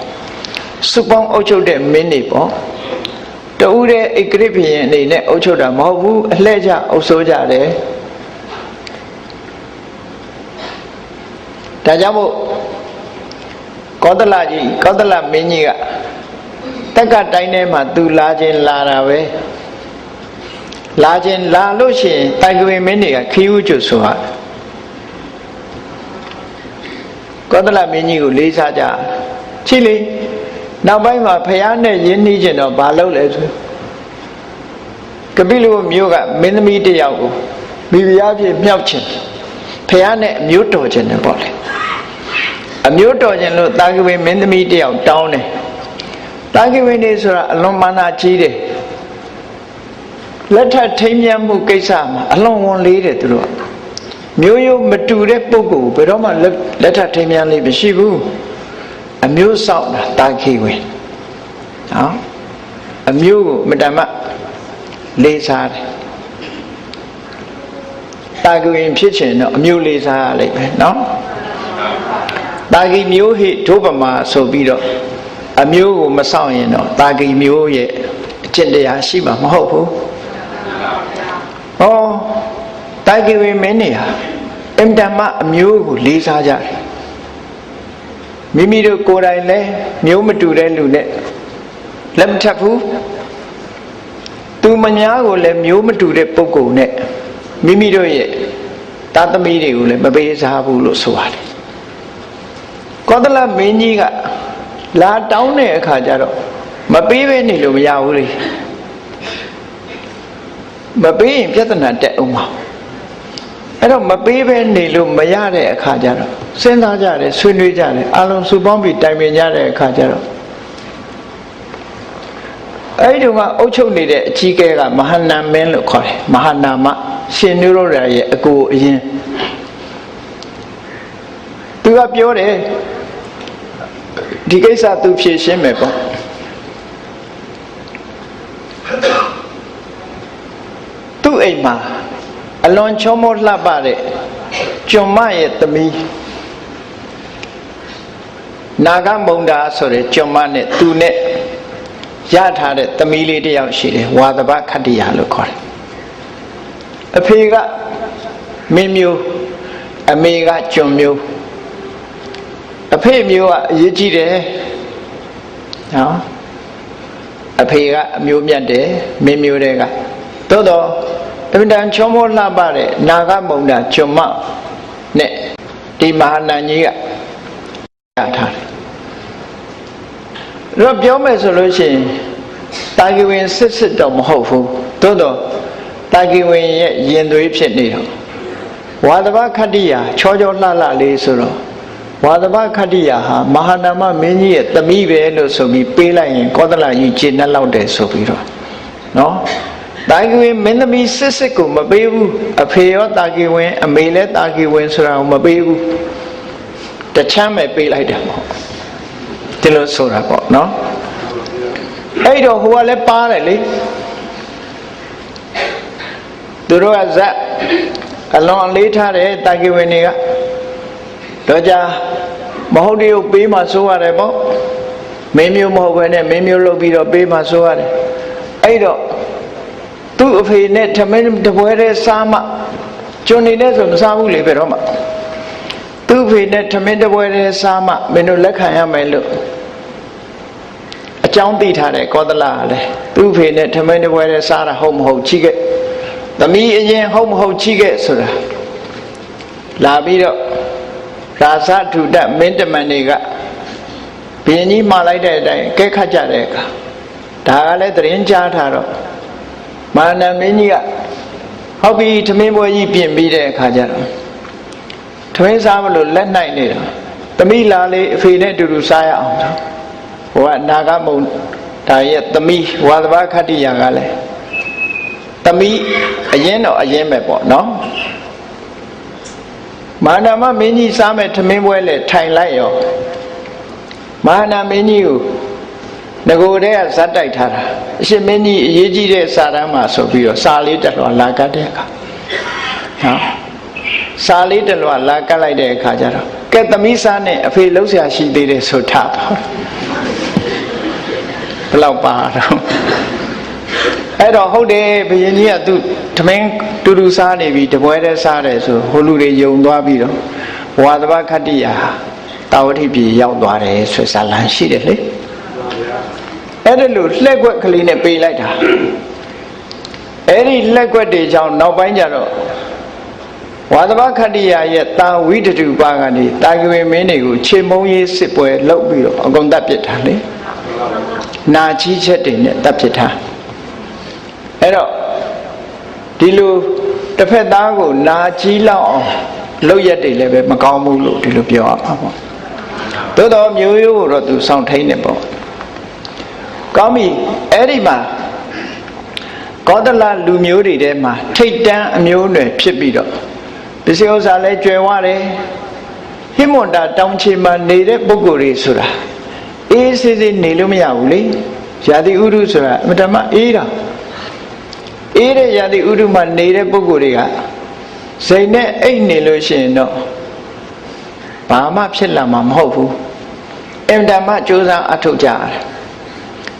စုပေါင်းအုပ်ချုပ်တဲ့မင်းတွေပေါ့တူတဲ့ဧကရိပယင်အနေနဲ့အုပ်ချုပ်တာမဟုတ်ဘူးအလှည့်ကျအုပ်စိုးကြတယ်ဒါကြောင့်မို့ကောသလမင်းကြီးကတက်ကတိုင်းထဲမှာသူလာခြင်းလာတာပဲလာခြင်းလာလို့ရှိရင်တိုင်ကွေမင်းတွေကခီးဥကျွတ်ဆိုတာကောသလမင်းကြီးကိုလေးစားကြချိလေနောက်ပိုင်းမှာဖះနဲ့ရင်းနှီးခြင်းတော့ဘာလုပ်လဲဆိုကပိလဝမြို့ကမင်းသမီးတယောက်ကိုမိဖုရားပြည့်မြောက်ခြင်းဖះနဲ့အမျိုးတော်ခြင်းတယ်ပေါ့လေအမျိုးတော်ခြင်းလို့တာဂိဝေမင်းသမီးတယောက်တောင်းတယ်တာဂိဝေနေဆိုတာအလွန်မာနကြီးတယ်လက်ထပ်ထိမ်းမြတ်မှုကိစ္စမှာအလွန်ဝန်လေးတယ်သူတို့မျိုးရိုးမတူတဲ့ပုဂ္ဂိုလ်ဘယ်တော့မှလက်ထပ်ထိမ်းမြတ်လေးမရှိဘူးအမျိုးဆောင်တာတာဂိဝေနော်အမျိုးကိုမတမလေးစားတယ်တာဂိဝေဖြစ်ချင်တော့အမျိုးလေးစားရလိမ့်မယ်နော်တာဂိမျိုးဟိဒုပမာဆိုပြီးတော့အမျိုးကိုမဆောင်ရင်တော့တာဂိမျိုးရဲ့အကျင့်တရားရှိမှာမဟုတ်ဘူးဟောတာဂိဝေမင်းနေဟာအင်တမအမျိုးကိုလေးစားကြတယ်မိမိတို့ကိုယ်တိုင်လည်းမျိုးမတူတဲ့လူနဲ့လက်မထပ်ဘူးသူမညာကိုလည်းမျိုးမတူတဲ့ပုဂ္ဂိုလ်နဲ့မိမိတို့ရဲ့သားသမီးတွေကိုလည်းမပေးစားဘူးလို့ဆိုရတယ်ကောသလမင်းကြီးကလာတောင်းတဲ့အခါကျတော့မပေးဘဲနေလို့မရဘူးလေမပေးရင်ပြဿနာတက်အောင်ပါအဲ့တော့မပေးဘဲနေလို့မရတဲ့အခါကျတော့စဉ်းစားကြတယ်ဆွေးနွေးကြတယ်အလုံးစုပေါင်းပြီးတိုင်ပင်ကြတဲ့အခါကျတော့အဲ့ဒီတော့ကအုပ်ချုပ်နေတဲ့အကြီးကဲကမဟာနာမင်းလို့ခေါ်တယ်မဟာနာမရှင်နုရောဓရဲ့အကိုအရင်သူကပြောတယ်ဒီကိစ္စသူဖြေရှင်းမယ်ပေါ့သူ့အိမ်မှာအလွန်ချောမောလှပတဲ့ကျွန်မရဲ့သမီးနာဂမုန္ဒာဆိုတဲ့ကျွန်မနဲ့သူနဲ့ရထားတဲ့သမီးလေးတယောက်ရှိတယ်ဝါသဘခတ္တိယလို့ခေါ်တယ်အဖေကမင်းမျိုးအမေကကျွန်မျိုးအဖေမျိုးကအရေးကြီးတယ်နော်အဖေကအမျိုးမြတ်တယ်မင်းမျိုးတွေကသို့တော့အမှန်တန်ချောမောလှပတဲ့နာဂမုန္ဒာကျွန်မနဲ့ဒီမဟာနန်ကြီးကရထားတယ်တော့ပြောမယ်ဆိုလို့ရှိရင်တာဂိဝင်စစ်တော့မဟုတ်ဘူးသို့တော့တာဂိဝင်ရဲ့ရင်သွေးဖြစ်နေတော့ဝါသဘခတ္တိယချောလှလေးဆိုတော့ဝါသဘခတ္တိယဟာမဟာနာမမင်းကြီးရဲ့သမီးပဲလို့ဆိုပြီးပေးလိုက်ရင်ကောသလကြီးခြေနှက်လောက်တယ်ဆိုပြီးတော့နော်တာဂိဝင်မင်းသမီးစစ်ကိုမပေးဘူးအဖေရောတာဂိဝင်အမေလည်းတာဂိဝင်ဆိုတာကိုမပေးဘူးတချမ်းပဲပေးလိုက်တယ်ပေါ့ ဒီလိုဆိုတာပေါ့နော်အဲ့တော့ဟိုကလည်းပါတယ်လေသူတို့ကဇက်အလွန်လေးထားတဲ့တာကိဝင်တွေကတော့ကြမဟုတ်တည်းကိုပေးမှဆိုရတယ်ပေါ့မင်းမျိုးမဟုတ်ဘဲနဲ့မင်းမျိုးလုပ်ပြီးတော့ပေးမှဆိုရတယ်အဲ့တော့သူ့အဖေနဲ့ထမင်းတပွဲတည်းစားမှကျွန်နေနဲ့ဆိုမစားဘူးလေဘယ်တော့မှသူ့အဖေနဲ့ထမင်းတပွဲတည်းစားမှမင်းတို့လက်ခံရမယ်လို့အကြောင်းသိထားတယ်ကောသလကလည်းသူ့အဖေနဲ့ထမင်းတပွဲတည်းစားတာဟုတ်မဟုတ်ချိခဲ့သမီးအရင်ဟုတ်မဟုတ်ချိခဲ့ဆိုတာလာပြီးတော့ရာဇထူတမင်းတမန်တွေကဘုရင်ကြီးမှာလိုက်တဲ့အတိုင်းကဲခတ်ကြတဲ့အခါဒါကလည်းသတင်းကြားထားတော့မာနမင်းကြီးကဟုတ်ပြီထမင်းပွဲကြီးပြင်ပြီးတဲ့အခါကျတော့ထမင်းစားမလို့လက်နိုင်နေတာသမီးလာလေအဖေနဲ့အတူတူစားရအောင်ဟိုကနာဂမုံဒါရဲ့သမီးဝါသဘာခတ္တိယကလည်းသမီးအရင်တော့အရင်ပဲပေါ့နော်မာနမမင်းကြီးစားမဲ့ထမင်းပွဲလေထိုင်လိုက်ရောမာနမင်းကြီးကိုငကိုတည်းကဇတ်တိုက်ထားတာအရှင်မင်းကြီးအရေးကြီးတဲ့စာတမ်းမှာဆိုပြီးတော့စာလေးတက်လွှာလာကတ်တဲ့အခါနော်စာလေးတက်လွှာလာကတ်လိုက်တဲ့အခါကျတော့ကဲသမီးစားနဲ့အဖေလှုပ်ရှားရှိသေးတယ်ဆိုထားပါဘယ်လောက်ပါတော့အဲ့တော့ဟုတ်တယ်ဘုရင်ကြီးကသူထမင်းတူတူစားနေပြီတပွဲတည်းစားတယ်ဆိုဟိုလူတွေယုံသွားပြီးတော့ဝါသဘခတ္တိယတာဝတိပြည်ရောက်သွားတယ်ဆိုဇာလံရှိတယ်လေအဲ့ဒါလို့လှက်ွက်ကလေးနဲ့ပေးလိုက်တာအဲ့ဒီလှက်ွက်တွေကြောင့်နောက်ပိုင်းကျတော့ဝါသဘခတ္တိယရဲ့တာဝိတတုပါကနေတာကဝေမင်းတွေကိုခြေမုံရေးစစ်ပွဲလုပ်ပြီးတော့အကုန်တပ်ပစ်တာလေနာကြီးချက်တွေနဲ့တပ်ပစ်တာအဲ့တော့ဒီလိုတစ်ဖက်သားကိုနာကြီးလောက်အောင်လုပ်ရက်တွေလည်းပဲမကောင်းဘူးလို့ဒီလိုပြောရမှာပေါ့သို့တော့မျိုးရိုးကိုတော့သူစောင့်ထိန်နေပေါ့ကောင်းပြီအဲ့ဒီမှာကောသလလူမျိုးတွေထဲမှာထိတ်တန်းအမျိုးနွယ်ဖြစ်ပြီးတော့ပစ္စည်းဥစ္စာလည်းကျွယ်ဝတယ်ဟိမွန်တာတောင်ချေမှာနေတဲ့ပုဂ္ဂိုလ်တွေဆိုတာအေးဆေးဆေးနေလို့မရဘူးလေရာသီဥတုဆိုတာအမတမအေးတာအေးတဲ့ရာသီဥတုမှာနေတဲ့ပုဂ္ဂိုလ်တွေကစိတ်နဲ့အိတ်နေလို့ရှိရင်တော့ဘာမှဖြစ်လာမှာမဟုတ်ဘူးအင်တမကြိုးစားအထုတ်ကြရတယ်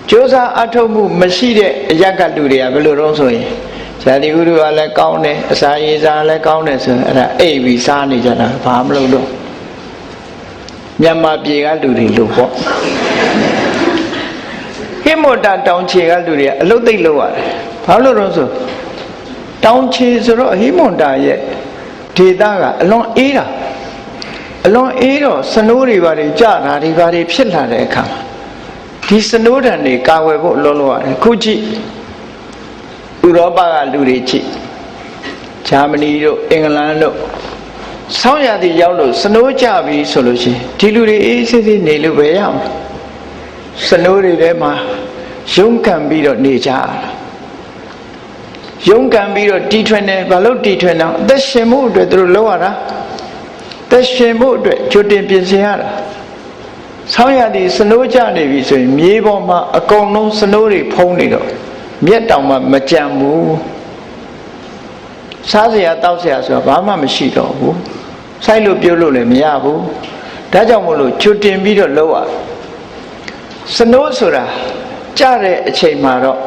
ကြိုးစားအထုတ်မှုမရှိတဲ့အရကလူတွေကဘယ်လိုတော့ဆိုရင်ဇာတိဥရုကလည်းကောင်းတယ်အစာရေစာလည်းကောင်းတယ်ဆိုရင်အဲ့ဒါအိပ်ပြီးစားနေကြတာဘာမလုပ်တော့မြန်မာပြည်ကလူတွေလို့ပေါ့ဟိမွန်တာတောင်ချေကလူတွေကအလုတ်သိပ်လုပ်ရတယ်ဘာလို့တော့ဆိုတောင်ချေဆိုတော့ဟိမွန်တာရဲ့ဒေသကအလွန်အေးတာအလွန်အေးတော့စနိုးတွေဘာတွေကြတာတွေဘာတွေဖြစ်လာတဲ့အခါမှာဒီစနိုးတံတွေကာဝယ်ဖို့လောလောရတယ်ခုကြည့်ဥရောပကလူတွေကြည့်ဂျာမနီတို့အင်္ဂလန်တို့ဆောင်းရာသီရောက်လို့စနိုးကြပြီဆိုလို့ရှိရင်ဒီလူတွေအေးဆေးဆေးနေလို့ပဲရအောင်စနိုးတွေထဲမှာရုန်းကန်ပြီးတော့နေကြရတာရုန်းကန်ပြီးတော့တီထွင်တယ်ဘာလို့တီထွင်တော့အသက်ရှင်မှုအတွက်သူတို့လုပ်ရတာသက်ရှင်မှုအတွက်ကြိုတင်ပြင်ဆင်ရတာဆောင်းရသည်စနိုးကြနေပြီဆိုရင်မြေပေါ်မှာအကုန်လုံးစနိုးတွေဖုံးနေတော့မြက်တောင်မှမကြံဘူးစားစရာတောက်စရာဆိုတာဘာမှမရှိတော့ဘူးစိုက်လို့ပြုတ်လို့လည်းမရဘူးဒါကြောင့်မို့လို့ကြိုတင်ပြီးတော့လုပ်ရစနိုးဆိုတာကြတဲ့အချိန်မှာတော့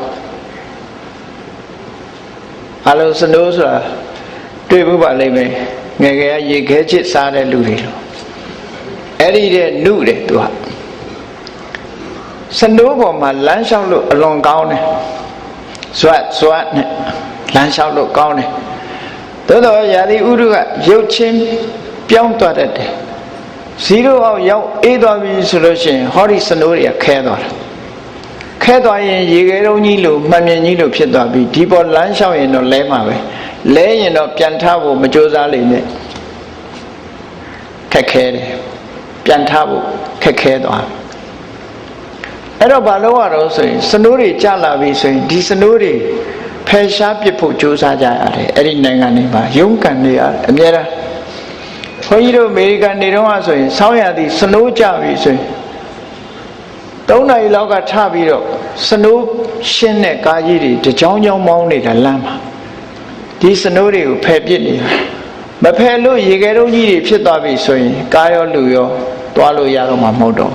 အလုံးစနိုးဆိုတာတွေ့ဘူးပါလိမ့်မယ်ငယ်ငယ်ရေခဲချစ်စားတဲ့လူတွေတော့အဲ့ဒီတဲ့နုတယ်သူကစနိုးပေါ်မှာလမ်းလျှောက်လို့အလွန်ကောင်းတယ်ဇွတ်နဲ့လမ်းလျှောက်လို့ကောင်းတယ်သို့တော့ရာသီဥတုကရုပ်ချင်းပြောင်းသွားတတ်တယ်ဇီရိုအောင်ရောက်အေးသွားပြီဆိုလို့ရှိရင်ဟောဒီစနိုးတွေကခဲသွားတာခဲသွားရင်ရေခဲတုံးကြီးလို့မှန်မြင်ကြီးလို့ဖြစ်သွားပြီဒီပေါ်လမ်းလျှောက်ရင်တော့လဲမှာပဲလဲရင်တော့ပြန်ထားဖို့မကြိုးစားလိမ့်နဲ့ခက်ခဲတယ်ပြန်ထားဖို့ခက်ခဲသွားအဲ့တော့ဘာလို့ရတော့ဆိုရင်စနိုးတွေကျလာပြီဆိုရင်ဒီစနိုးတွေဖယ်ရှားပစ်ဖို့ကြိုးစားကြရတယ်အဲ့ဒီနိုင်ငံတွေမှာရုန်းကန်နေရတယ်အများအားဘုန်းကြီးတို့အမေရိကန်နေတော့ဆိုရင်ဆောင်းရာသီစနိုးကျပြီဆိုရင် 3 နာရီလောက်ကထပြီးတော့စနိုးရှင်းတဲ့ကားကြီးတွေတကြောင်ကြောင်မောင်းနေတာလမ်းမှာဒီစနိုးတွေကိုဖယ်ပစ်နေတာမဖယ်လို့ရေခဲတုံးကြီးတွေဖြစ်သွားပြီဆိုရင်ကားရောလူရောသွားလို့ရတော့မှာမဟုတ်တော့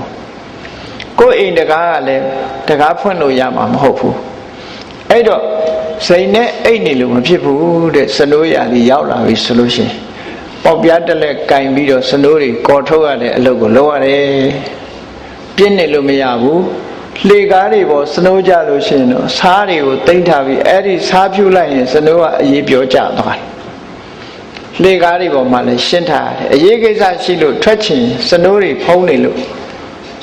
ကိုယ်အိမ်တကားကလည်းတကားဖွင့်လို့ရမှာမဟုတ်ဘူးအဲ့တော့စိန်နဲ့အိတ်နေလို့မဖြစ်ဘူးတဲ့စနိုးရာကြီးရောက်လာပြီဆိုလို့ရှိရင်ပေါက်ပြားတက်လက်ကင်ပြီးတော့စနိုးတွေကော်ထုတ်ရတဲ့အလုပ်ကိုလုပ်ရတယ်ပြင်းနေလို့မရဘူးလှေကားတွေပေါ်စနိုးကြလို့ရှိရင်တော့စားတွေကိုတိမ့်ထားပြီးအဲ့ဒီစားဖြူလိုက်ရင်စနိုးကအရေးပြောကြသွားတယ်လှေကားတွေပေါ်မှာလည်းရှင်းထားရတယ်အရေးကိစ္စရှိလို့ထွက်ချင်စနိုးတွေဖုံးနေလို့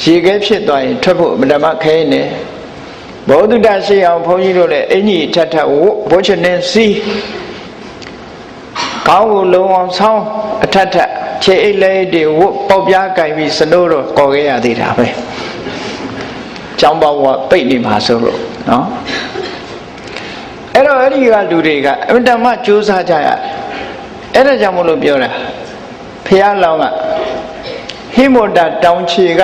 ရေခဲဖြစ်သွားရင်ထွက်ဖို့မဓမ္မခဲနေဘောဓုတရှိအောင်ဘုန်းကြီးတို့လည်းအင်ကြီးထထဝဘိုးချနေစီကောင်းကိုလုံအောင်ဆောင်းအထထခြေအိတ်လေးတွေဝပေါက်ပြားကင်ပြီးစနိုးတော့ကော်ခဲ့ရသေးတာပဲကျောင်းပေါက်ဝပိတ်နေမှာဆိုလို့နော်အဲ့တော့အဲ့ဒီကလူတွေကအမြဲတမ်းကြိုးစားကြရအဲ့ဒါကြောင့်မလို့ပြောတာဖះလောင်းကဟိမန္တာတောင်ခြေက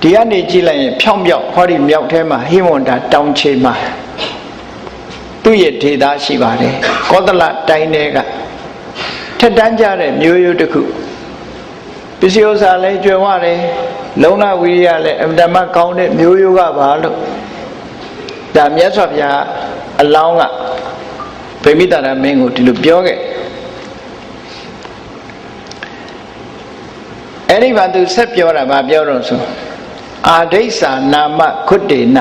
ဒီကနေကြည့်လိုက်ရင်ဖြောင်းပြောက်ဟောဒီမြောက်ထဲမှာဟိမန္တာတောင်ခြေမှာသူ့ရဲ့ဒေသရှိပါတယ်ကောသလတိုင်းတွေကထက်တန်းကြတဲ့မျိုးရိုးတစ်ခုပစ္စည်းဥစ္စာလည်းကျွယ်ဝတယ်လုံလဝိရိယလည်းအမြဲတမ်းကောင်းတဲ့မျိုးရိုးကပါလို့ဒါမြတ်စွာဘုရားအလောင်းကဗိမိတာရမင်းကိုဒီလိုပြောခဲ့အဲ့ဒီဘာသူဆက်ပြောတာဗာပြောတော့ဆိုအာဒိဋ္ဌာနာမခွတ္တေန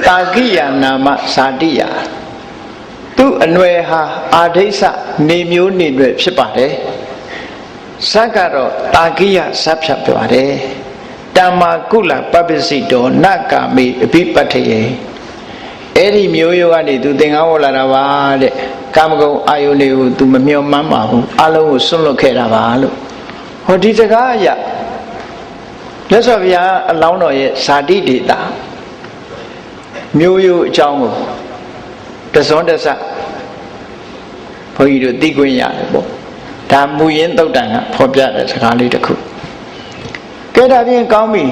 တာကိယနာမဇာတိယသူအနွယ်ဟာအာဒိဋ္ဌနေမျိုးနေတွေဖြစ်ပါတယ်ဇတ်ကတော့တာကိယဇတ်ဖြတ်ပါတယ်တမ္မာကုလပပ္ပစိတောနကာမေအဘိပတ္ထယေအဲ့ဒီမျိုးရိုးကနေသူသင်္ကန်းဝတ်လာတာပါတဲ့ကာမဂုဏ်အာယုန်တွေကိုသူမမျှော်မှန်းပါဘူးအလုံးကိုစွန့်လွတ်ခဲ့တာပါလို့ဟောဒီစကားအရမြတ်စွာဘုရားအလောင်းတော်ရဲ့ဇာတိဒေတာမျိုးရိုးအကြောင်းကိုတစွန်းတစဘုန်းကြီးတို့သိခွင့်ရတယ်ပေါ့ဒါမူရင်းသုတ်တန်ကဖော်ပြတဲ့စကားလေးတစ်ခုကဲဒါဖြင့်ကောင်းပြီ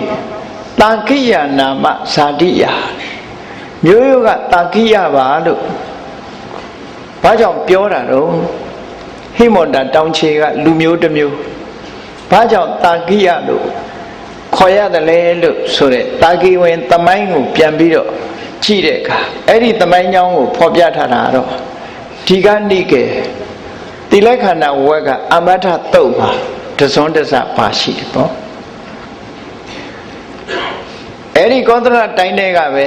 တာကိယနာမဇာတိယမျိုးရိုးကတာကိယပါလို့ဘာကြောင့်ပြောတာတော့ဟိမန္တာတောင်ခြေကလူမျိုးတစ်မျိုးဘာကြောင့်တာကိယလို့ခေါ်ရတယ်လဲလို့ဆိုတဲ့တာကိဝင်သမိုင်းကိုပြန်ပြီးတော့ကြည့်တဲ့အခါအဲ့ဒီသမိုင်းကြောင်းကိုဖော်ပြထားတာတော့ဒီကနိကေတိလက္ခဏာဝက်ကအမထတုတ်ပါတစွန်းတစပါရှိတယ်ပေါ့အဲ့ဒီကောသလတိုင်းတွေကပဲ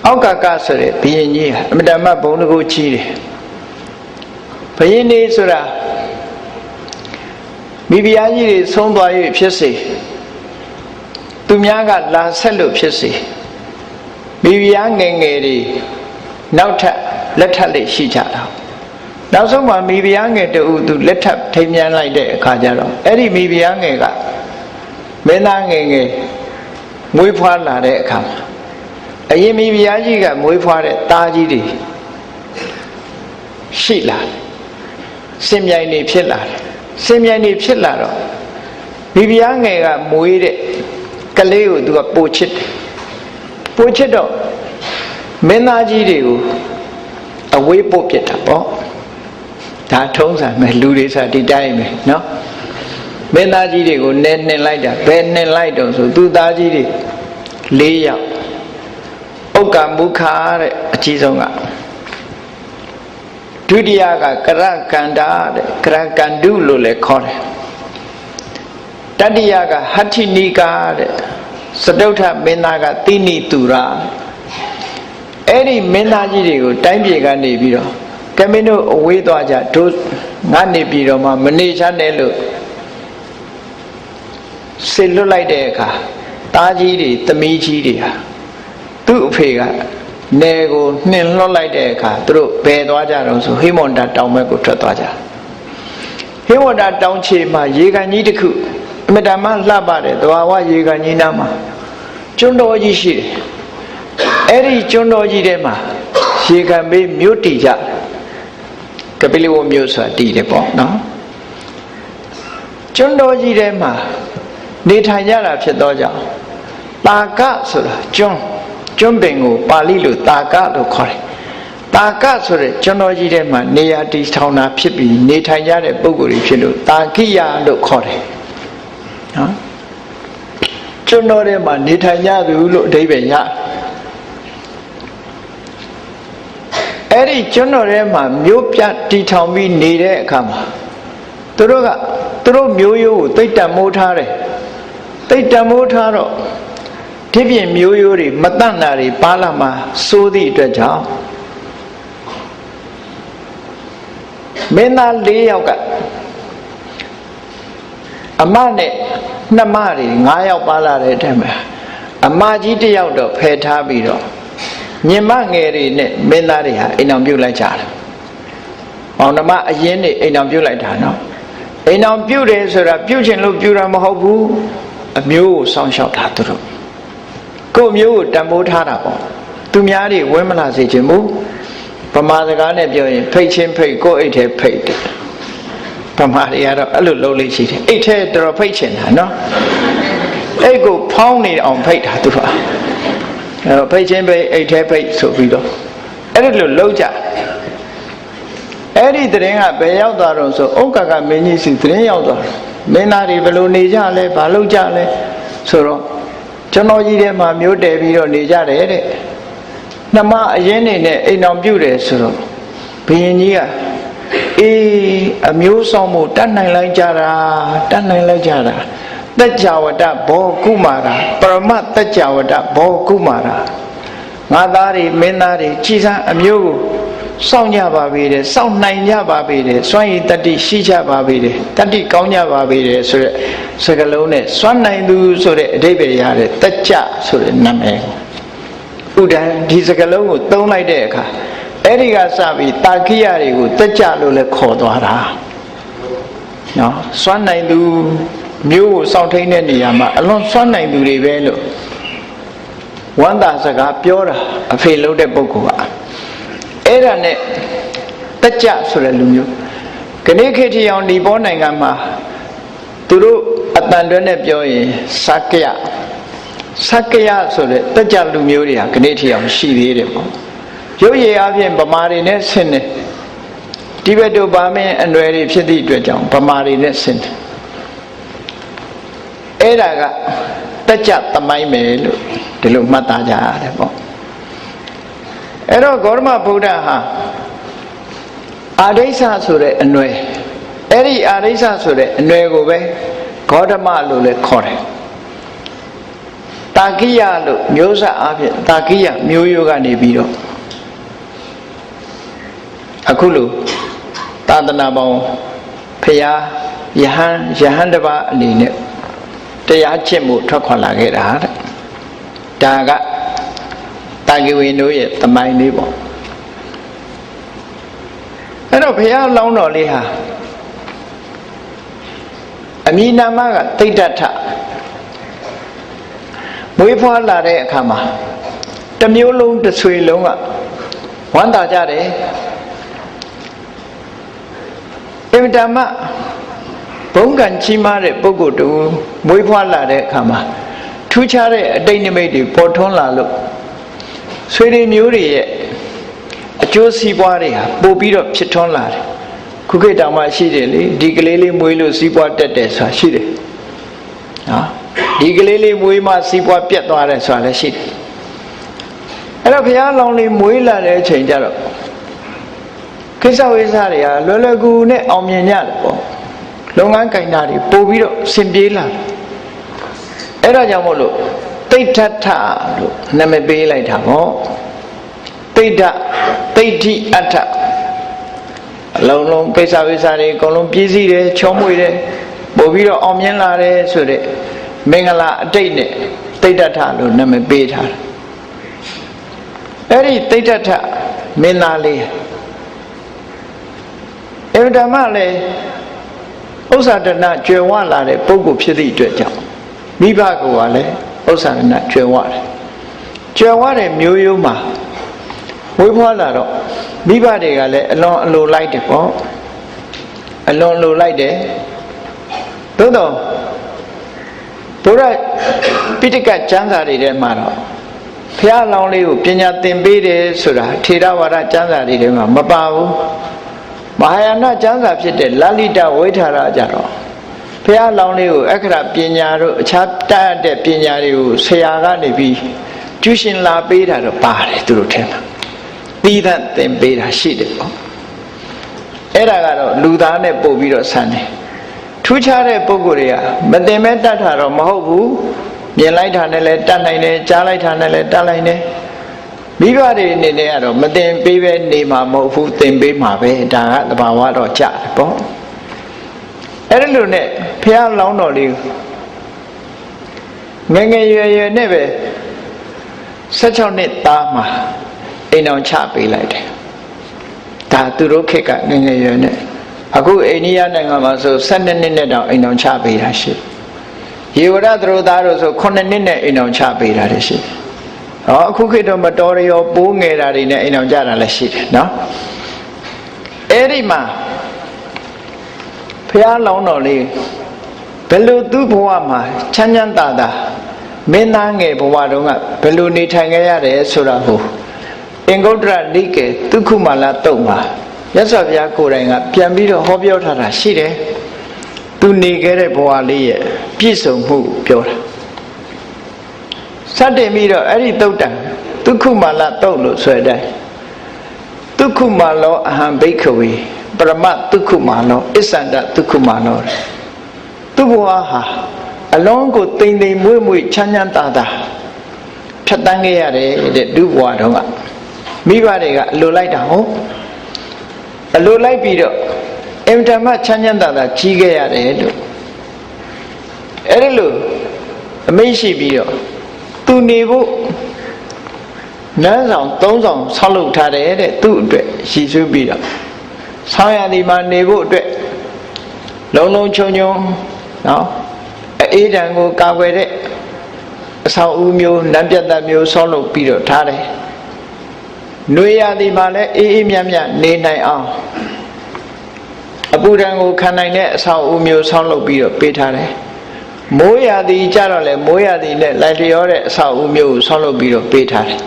အောက်ကကဆိုတဲ့ဘုရင်ကြီးဟာအမတမဘုံတကူကြီးတယ်ဘုရင်နေဆိုတာမိဖုရားကြီးတွေဆုံးသွား၍ဖြစ်စေသူများကလာဆက်လို့ဖြစ်စေမိဖုရားငယ်ငယ်တွေနောက်ထပ်လက်ထပ်လေးရှိကြတာနောက်ဆုံးမှာမိဖုရားငယ်တူသူလက်ထပ်ထိမ်းမြန်းလိုက်တဲ့အခါကျတော့အဲ့ဒီမိဖုရားငယ်ကမင်းသားငယ်ငယ်မွေးဖွားလာတဲ့အခါမှာအရင်မိဖုရားကြီးကမွေးဖွားတဲ့သားကြီးတွေရှိလာစင်မြိုင်နေဖြစ်လာတယ်စင်မြိုင်နေဖြစ်လာတော့မိဖုရားငယ်ကမွေးတဲ့ကလေးကိုသူကပို့ချစ်တယ်ပို့ချစ်တော့မင်းသားကြီးတွေကိုအဝေးပို့ပြစ်တာပေါ့ဒါထုံးစံပဲလူတွေဆိုဒီတိုင်းပဲเนาะမင်းသားကြီးတွေကိုနှင်လိုက်တာဘယ်နှင်လိုက်တော့ဆိုသူသားကြီးတွေ4ယောက်ဥက္ကမုခာတဲ့အကြီးဆုံးကဒုတိယကကရကန္တာတဲ့ကရကန္တုလို့လည်းခေါ်တယ်တတိယကဟဋ္ဌိနိကာတဲ့စတုထမင်းသားကတိနိတူရာအဲ့ဒီမင်းသားကြီးတွေကိုတိုင်းပြည်ကနေပြီးတော့ကမင်းတို့အဝေးသွားကြတို့ငါနေပြီးတော့မှမနေချနဲ့လို့ဆေလွတ်လိုက်တဲ့အခါသားကြီးတွေသမီးကြီးတွေဟာသူ့အဖေကနယ်ကိုနှင်လွှတ်လိုက်တဲ့အခါသူတို့ဘယ်သွားကြတော့ဆိုဟိမန္တာတောင်ဘက်ကိုထွက်သွားကြဟိမန္တာတောင်ခြေမှာရေကန်ကြီးတစ်ခုအမြဲတမ်းလှပတဲ့သဘာဝရေကန်ကြီးနားမှာကျွန်းတော်ကြီးရှိတယ်အဲ့ဒီကျွန်းတော်ကြီးထဲမှာရေကန်ဘေးမြို့တည်ကြကပိလဝမြို့ဆိုတာတည်တယ်ပေါ့နော်ကျွန်းတော်ကြီးထဲမှာနေထိုင်ကြတာဖြစ်တော့ကြောင့် တာကဆိုတာကျွန်းပင်ကိုပါဠိလိုတာကလို့ခေါ်တယ်တာကဆိုတဲ့ကျွန်းတော်ကြီးထဲမှာနေရာတည်ထောင်တာဖြစ်ပြီးနေထိုင်ကြတဲ့ပုဂ္ဂိုလ်တွေဖြစ်လို့တာကိယလို့ခေါ်တယ်နော်ကျွန်းတော်ထဲမှာနေထိုင်ကြသူလို့အဓိပ္ပာယ်ရအဲ့ဒီကျွန်းတော်ထဲမှာမြို့ပြတည်ထောင်ပြီးနေတဲ့အခါမှာသူတို့မျိုးရိုးကိုသိတ္တမိုးထားတယ်သိတ္တမိုးထားတော့ဒီပြင်မျိုးရိုးတွေမတတ်တာတွေပါလာမှာစိုးသည့်အတွက်ကြောင့်မင်းသား၄ယောက်ကအမနဲ့နှမတွေ9ယောက်ပါလာတဲ့အထက်မှာအမကြီး1ယောက်တော့ဖယ်ထားပြီးတော့ညီမငယ်တွေနဲ့မင်းသားတွေဟာအိမ်အောင်ပြုတ်လိုက်ကြတယ်။အောင်နှမအရင်နေအိမ်အောင်ပြုတ်လိုက်တာနော်။အိမ်အောင်ပြုတ်တယ်ဆိုတာပြုတ်ချင်လို့ပြုတ်တာမဟုတ်ဘူး။အမျိုးကိုစောင့်ရှောက်တာသူတို့။ကိုယ်မျိုးကိုတန်ဖိုးထားတာပေါ့။သူများတွေဝဲမလာစေချင်ဘူး။ဗမာစကားနဲ့ပြောရင်ဖိတ်ချင်းဖိတ်ကိုယ်အိတ်ထဲဖိတ်တယ်။ဗမာတွေကတော့အဲ့လိုလုပ်လို့ရှိတယ်။အိတ်ထဲတော်ဖိတ်ချင်တာနော်။အိတ်ကိုဖောင်းနေအောင်ဖိတ်တာသူတို့။ဖိတ်ချင်းဖိတ်အိတ်ထဲဖိတ်ဆိုပြီးတော့အဲ့ဒီလိုလုံးကြအဲ့ဒီတရင်ကဘယ်ရောက်သွားတော့ဆိုဥက္ကကမင်းကြီးစီတရင်ရောက်သွားမင်းသားတွေဘယ်လိုနေကြလဲဘာလုပ်ကြလဲဆိုတော့ကျွန်တော်ကြီးထဲမှာမျိုးတယ်ပြီးတော့နေကြတယ်တဲ့နှမအရင်နေနဲ့အိမ်အောင်ပြုတ်တယ်ဆိုတော့ဘုရင်ကြီးကအေးအမျိုးဆောင်မှုတတ်နိုင်လိုက်ကြတာတတ်နိုင်လိုက်ကြတာတัจ java တဘောကုမာရာပရမတัจ java တဘောကုမာရာငါသားတွေမင်းသားတွေကြည်စမ်းအမျိုးကိုစောင့်ကြပါပေတယ်စောင့်နိုင်ကြပါပေတယ်စွမ်းရည်တတ္တိရှိကြပါပေတယ်တတ္တိကောင်းကြပါပေတယ်ဆိုတဲ့စကားလုံးနဲ့စွမ်းနိုင်သူဆိုတဲ့အဓိပ္ပာယ်ရတဲ့တัจ java ဆိုတဲ့နာမည်ဥဒ္ဒံဒီစကားလုံးကိုသုံးလိုက်တဲ့အခါအဲ့ဒီကစပြီးတာကိယတွေကိုတัจ java လို့လည်းခေါ်သွားတာနော်စွမ်းနိုင်သူမျိုးကိုစောင့်ထိန်တဲ့နေရာမှာအလွန်စွမ်းနိုင်သူတွေပဲလို့ဝန္တာစကားပြောတာအဖေလို့တဲ့ပုဂ္ဂိုလ်ကအဲ့ဒါနဲ့တัจ java ဆိုတဲ့လူမျိုးခဏခေတ်ထီအောင်ဒီပေါ်နိုင်ငံမှာသူတို့အတန်တွဲနဲ့ပြောရင်စက္ကယဆိုတဲ့တัจ java လူမျိုးတွေဟာခဏထီအောင်ရှိသေးတယ်ပေါ့ရုပ်ရည်အပြင်ဗမာတွေနဲ့ဆင်းတယ်တိဘက်တို့ဗာမင်းအနွယ်တွေဖြစ်သည့်အတွက်ကြောင့်ဗမာတွေနဲ့ဆင်းတယ်အဲ့ဒါကတัจ java သမိုင်းပဲလို့ဒီလိုမှတ်သားကြရတယ်ပေါ့အဲ့တော့ဂေါတမဗုဒ္ဓဟာအာရိစ္ဆဆိုတဲ့အနွယ်အဲ့ဒီအာရိစ္ဆဆိုတဲ့အနွယ်ကိုပဲဂေါတမလို့လည်းခေါ်တယ်တာကိယလို့မျိုးဆက်အပြင်တာကိယမျိုးရိုးကနေပြီးတော့အခုလိုသာသနာပေါင်းဖရာယဟန်တစ်ပါးအနေနဲ့တရားကျင့်မှုထွက်ခွာလာခဲ့တာတဲ့ဒါကတာဂိဝေတို့ရဲ့သမိုင်းလေးပေါ့အဲ့တော့ဘုရားလောင်းတော်လေးဟာအမည်နာမကသိတ္တထမွေးဖွားလာတဲ့အခါမှာတစ်မျိုးလုံးတစ်ဆွေလုံးကဝမ်းသာကြတယ်အင်တမဘုံကံကြီးမားတဲ့ပုဂ္ဂိုလ်တူမွေးဖွားလာတဲ့အခါမှာထူးခြားတဲ့အတိတ်နိမိတ်တွေပေါ်ထွန်းလာလို့ဆွေတွေမျိုးတွေရဲ့အကျိုးစီးပွားတွေဟာပို့ပြီးတော့ဖြစ်ထွန်းလာတယ်ခုခေတ်တောင်မှရှိတယ်လေဒီကလေးလေးမွေးလို့စီးပွားတက်တယ်ဆိုတာရှိတယ်နော်ဒီကလေးလေးမွေးမှစီးပွားပြတ်သွားတယ်ဆိုတာလည်းရှိတယ်အဲ့တော့ဘုရားလောင်းလေးမွေးလာတဲ့အချိန်ကျတော့ကိစ္စဝိစ္စတွေကလွယ်လွယ်ကူကူနဲ့အောင်မြင်ကြတယ်ပေါ့လုပ်ငန်းကိုင်တာတွေပို့ပြီးတော့ဆင်ပြေးလာအဲ့ဒါကြောင့်မို့လို့သိဋ္ဌထလို့နာမည်ပေးလိုက်တာပေါ့သိဋ္ဌသိဋ္ဌိအဋ္ဌအလုံးလုံးကိစ္စဝိစ္စတွေအကုန်လုံးပြည့်စည်တယ်ချောမွေ့တယ်ပို့ပြီးတော့အောင်မြင်လာတယ်ဆိုတဲ့မင်္ဂလာအတိတ်နဲ့သိဋ္ဌထလို့နာမည်ပေးထားတယ်အဲ့ဒီသိဋ္ဌထမင်းသားလေးအဗဓမ္မလည်းဥစ္စာဒနာကျွယ်ဝလာတဲ့ပုဂ္ဂိုလ်ဖြစ်သည့်အတွက်ကြောင့်မိဘကလည်းဥစ္စာဒနာကျွယ်ဝတယ်ကျွယ်ဝတဲ့မျိုးရိုးမှာဝေးဖွားလာတော့မိဘတွေကလည်းအလွန်အလိုလိုက်တယ်ပေါ့အလွန်လိုလိုက်တယ်သို့တော့ဘ တို့ရပိဋကကျမ်းစာတွေထဲမှာတော့ဘုရားလောင်းလေးကိုပညာသင်ပေးတယ်ဆိုတာထေရဝါဒကျမ်းစာတွေထဲမှာမပါဘူးမဟာယာနကျမ်းစာဖြစ်တဲ့လလိတဝိထာရကြတော့ဘုရားလောင်းလေးကိုအခရာပညာတို့အခြားတတ်တဲ့ပညာတွေကိုဆရာကနေပြီးကျူးရှင်လာပေးတာတော့ပါတယ်သူတို့ထဲမှာပြီးသတ်သင်ပေးတာရှိတယ်ပေါ့အဲ့ဒါကတော့လူသားနဲ့ပို့ပြီးတော့ဆန်းတယ်ထူးခြားတဲ့ပုဂ္ဂိုလ်တွေကမသင်မဲ့တတ်တာတော့မဟုတ်ဘူးမြင်လိုက်တာနဲ့လည်းတတ်နိုင်တယ်ကြားလိုက်တာနဲ့လည်းတတ်နိုင်တယ်မိဘတွေအနေနဲ့ကတော့မသင်ပေးပဲနေမှာမဟုတ်ဘူးသင်ပေးမှာပဲဒါကသဘာဝတော့ကြတယ်ပေါ့အဲ့ဒီလိုနဲ့ဘုရားလောင်းတော်လေးငယ်ငယ်ရွယ်ရွယ်နဲ့ပဲ16နှစ်သားမှာအိမ်အောင်ချပေးလိုက်တယ်ဒါသူတို့ခေတ်ကငယ်ငယ်ရွယ်နဲ့အခုအိန္ဒိယနိုင်ငံမှာဆို12နှစ်နဲ့တောင်အိမ်အောင်ချပေးတာရှိရေဝရသရိုသားတို့ဆို9နှစ်နဲ့အိမ်အောင်ချပေးတာရှိဟောအခုခေတ်တော့မတော်ရရောပိုးငယ်တာတွေနဲ့အိမ်အောင်ကြတာလည်းရှိတယ်နော်အဲ့ဒီမှာဘုရားလောင်းတော်လေးဘယ်လိုသူ့ဘဝမှာချမ်းချမ်းသာသာမင်းသားငယ်ဘဝတုန်းကဘယ်လိုနေထိုင်ခဲ့ရတယ်ဆိုတာကိုအင်္ဂုတ္တရနိကေဒုက္ခမလာတုတ်မှာမြတ်စွာဘုရားကိုယ်တိုင်ကပြန်ပြီးတော့ဟောပြောထားတာရှိတယ်သူနေခဲ့တဲ့ဘဝလေးရဲ့ပြည့်စုံမှုပြောတာစတင်ပြီးတော့အဲ့ဒီတုတ်တံဒုက္ခမလာတုတ်လို့ဆိုတဲ့ဒုက္ခမလောအဟံဘိက္ခဝေပရမဒုက္ခမလောအစ္ဆန္ဒဒုက္ခမလောသူ့ဘဝဟာအလုံးကိုတိမ်တိမ်မွေ့မွေ့ချမ်းချမ်းသာသာဖြတ်တန်းခဲ့ရတယ်တဲ့ဒုဘဝတုန်းကမိဘတွေကအလိုလိုက်တာဟုတ်အလိုလိုက်ပြီးတော့အင်တာမချမ်းချမ်းသာသာကြီးခဲ့ရတယ်လို့အဲ့ဒီလိုအမိန့်ရှိပြီးတော့သူနေဖို့နန်းဆောင်3ဆောင်ဆောက်လုပ်ထားတယ်တဲ့သူ့အတွက်ရည်စူးပြီးတော့ဆောင်းရသည်မှာနေဖို့အတွက်လုံလုံချုံချုံနော်အေးတံကိုကာကွယ်တဲ့အဆောင်အဦမျိုးနန်းပြတ်သက်မျိုးဆောက်လုပ်ပြီးတော့ထားတယ်။နှွေရသည်မှာလည်းအေးအေးမြတ်မြတ်နေနိုင်အောင်အပူဒဏ်ကိုခံနိုင်တဲ့အဆောင်အဦမျိုးဆောက်လုပ်ပြီးတော့ပေးထားတယ်။မိုးရသည်ကြတော့လေမိုးရသည်နဲ့လိုက်လျောတဲ့အဆောင်အဦမျိုးကိုဆောက်လုပ်ပြီးတော့ပေးထားတယ်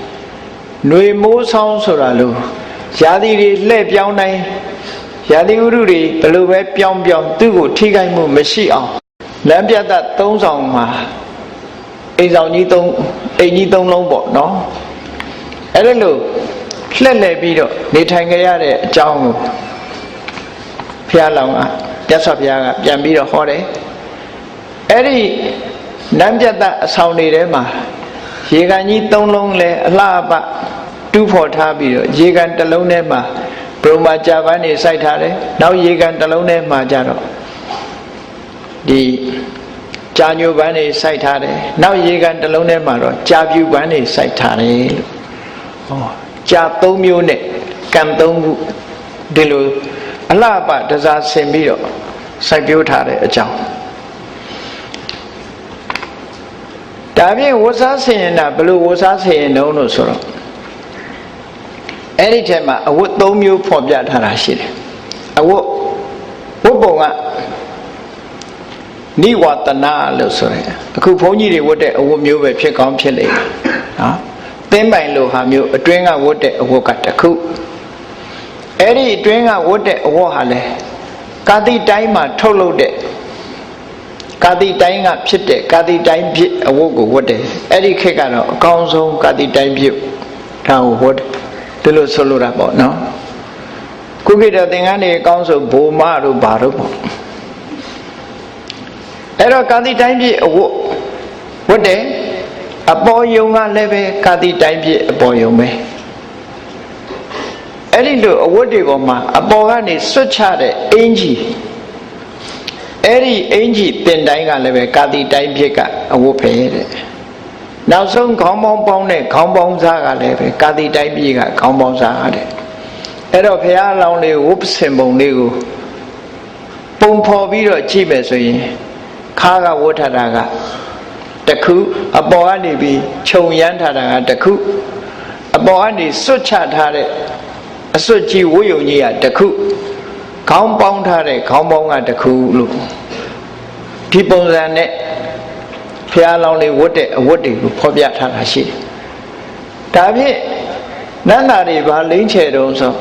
။နှွေမိုးဆောင်းဆိုတာလို့ရာသီတွေလှည့်ပြောင်းတိုင်းရာသီဥတုတွေဘယ်လိုပဲပြောင်းပြောင်းသူ့ကိုထိခိုက်မှုမရှိအောင်လမ်းပြတ်သက်3ဆောင်မှာအိမ်ဆောင်ကြီးအိမ်ကြီး3လုံးပေါ့နော်အဲ့ဒါလို့လှည့်လည်ပြီးတော့နေထိုင်ကြရတဲ့အကြောင်းကိုဘုရားလောင်းကမြတ်စွာဘုရားကပြန်ပြီးတော့ဟောတယ်အဲ့ဒီလမ်းပြတ်သက်အဆောင်တွေထဲမှာရေကန်ကြီး3လုံးလဲအလှအပတူးဖော်ထားပြီးတော့ရေကန်တစ်လုံးထဲမှာဘုံမှာကြာပန်းနေစိုက်ထားတယ်နောက်ရေကန်တစ်လုံးထဲမှာကြတော့ဒီကြာညိုပန်းနေစိုက်ထားတယ်နောက်ရေကန်တစ်လုံးထဲမှာတော့ကြာပြူပန်းနေစိုက်ထားတယ်လို့ဟောကြာ3မျိုးနဲ့ကံ3ခုဒီလိုအလှပတစားဆင်ပြီးတော့စိုက်ပျိုးထားတဲ့အကြောင်းဒါဖြင့်ဝတ်စားဆင်ရင်တာဘယ်လိုဝတ်စားဆင်ရင်တုံးလို့ဆိုတော့အဲ့ဒီထဲမှာအဝတ်3မျိုးဖော်ပြထားတာရှိတယ်အဝတ်ပုံကနိဝတနာလို့ဆိုရဲအခုဘုန်းကြီးတွေဝတ်တဲ့အဝတ်မျိုးပဲဖြစ်ကောင်းဖြစ်လိမ့်မယ်နော်သင်းပိုင်လိုဟာမျိုးအတွင်းကဝတ်တဲ့အဝတ်ကတစ်ခုအဲ့ဒီအတွင်းကဝတ်တဲ့အဝတ်ဟာလဲကာတိတိုင်းမှာထုတ်လုပ်တဲ့ကာတိတိုင်းကဖြစ်တဲ့ကာတိတိုင်းဖြစ်အဝတ်ကိုဝတ်တယ်အဲ့ဒီခေတ်ကတော့အကောင်းဆုံးကာတိတိုင်းဖြစ်ဒါကိုဝတ်ဒီလိုဆိုလိုတာပေါ့နော်ခုခေတ်တော့သင်္ကန်းတွေအကောင်းဆုံးဘိုမတို့ဘာတို့ပေါ့အဲ့တော့ကာတိတိုင်းဖြစ်အဝတ်ဝတ်တယ်အပေါ်ယုံကလည်းပဲကာတိတိုင်းဖြစ်အပေါ်ယုံပဲအဲ့ဒီလိုအဝတ်တွေပေါ်မှာအပေါ်ကနေဆွတ်ချတဲ့အင်ကြီးအဲ့ဒီအင်ကြီးတင်တိုင်းကလည်းပဲကာတိတိုင်းဖြစ်ကအဝတ်ဖယ်တဲ့နောက်ဆုံးခေါင်းပေါင်းပေါင်းတဲ့ခေါင်းပေါင်းစားကလည်းပဲကာတိတိုင်းပြည်ကခေါင်းပေါင်းစားတဲ့အဲ့တော့ဘုရားလောင်းလေးဝုပ္ပစင်ပုံလေးကိုပုံဖော်ပြီးတော့ကြည့်မယ်ဆိုရင်ခါကဝတ်ထတာကတစ်ခုအပေါ်ကနေပြီးခြုံရမ်းထားတာကတစ်ခုအပေါ်ကနေစွတ်ချထားတဲ့အစွတ်ကြီးဝတ်ယုံကြီးကတစ်ခုခေါင်းပေါင်းထားတဲ့ခေါင်းပေါင်းကတစ်ခုလို့ဒီပုံစံနဲ့ ဖျားလောင်းလေးဝတ်တဲ့အဝတ်တွေကိုဖော်ပြထားတာရှိတယ်ဒါဖြင့်နန္တာတွေဘာလိမ့်ချေတုံးဆို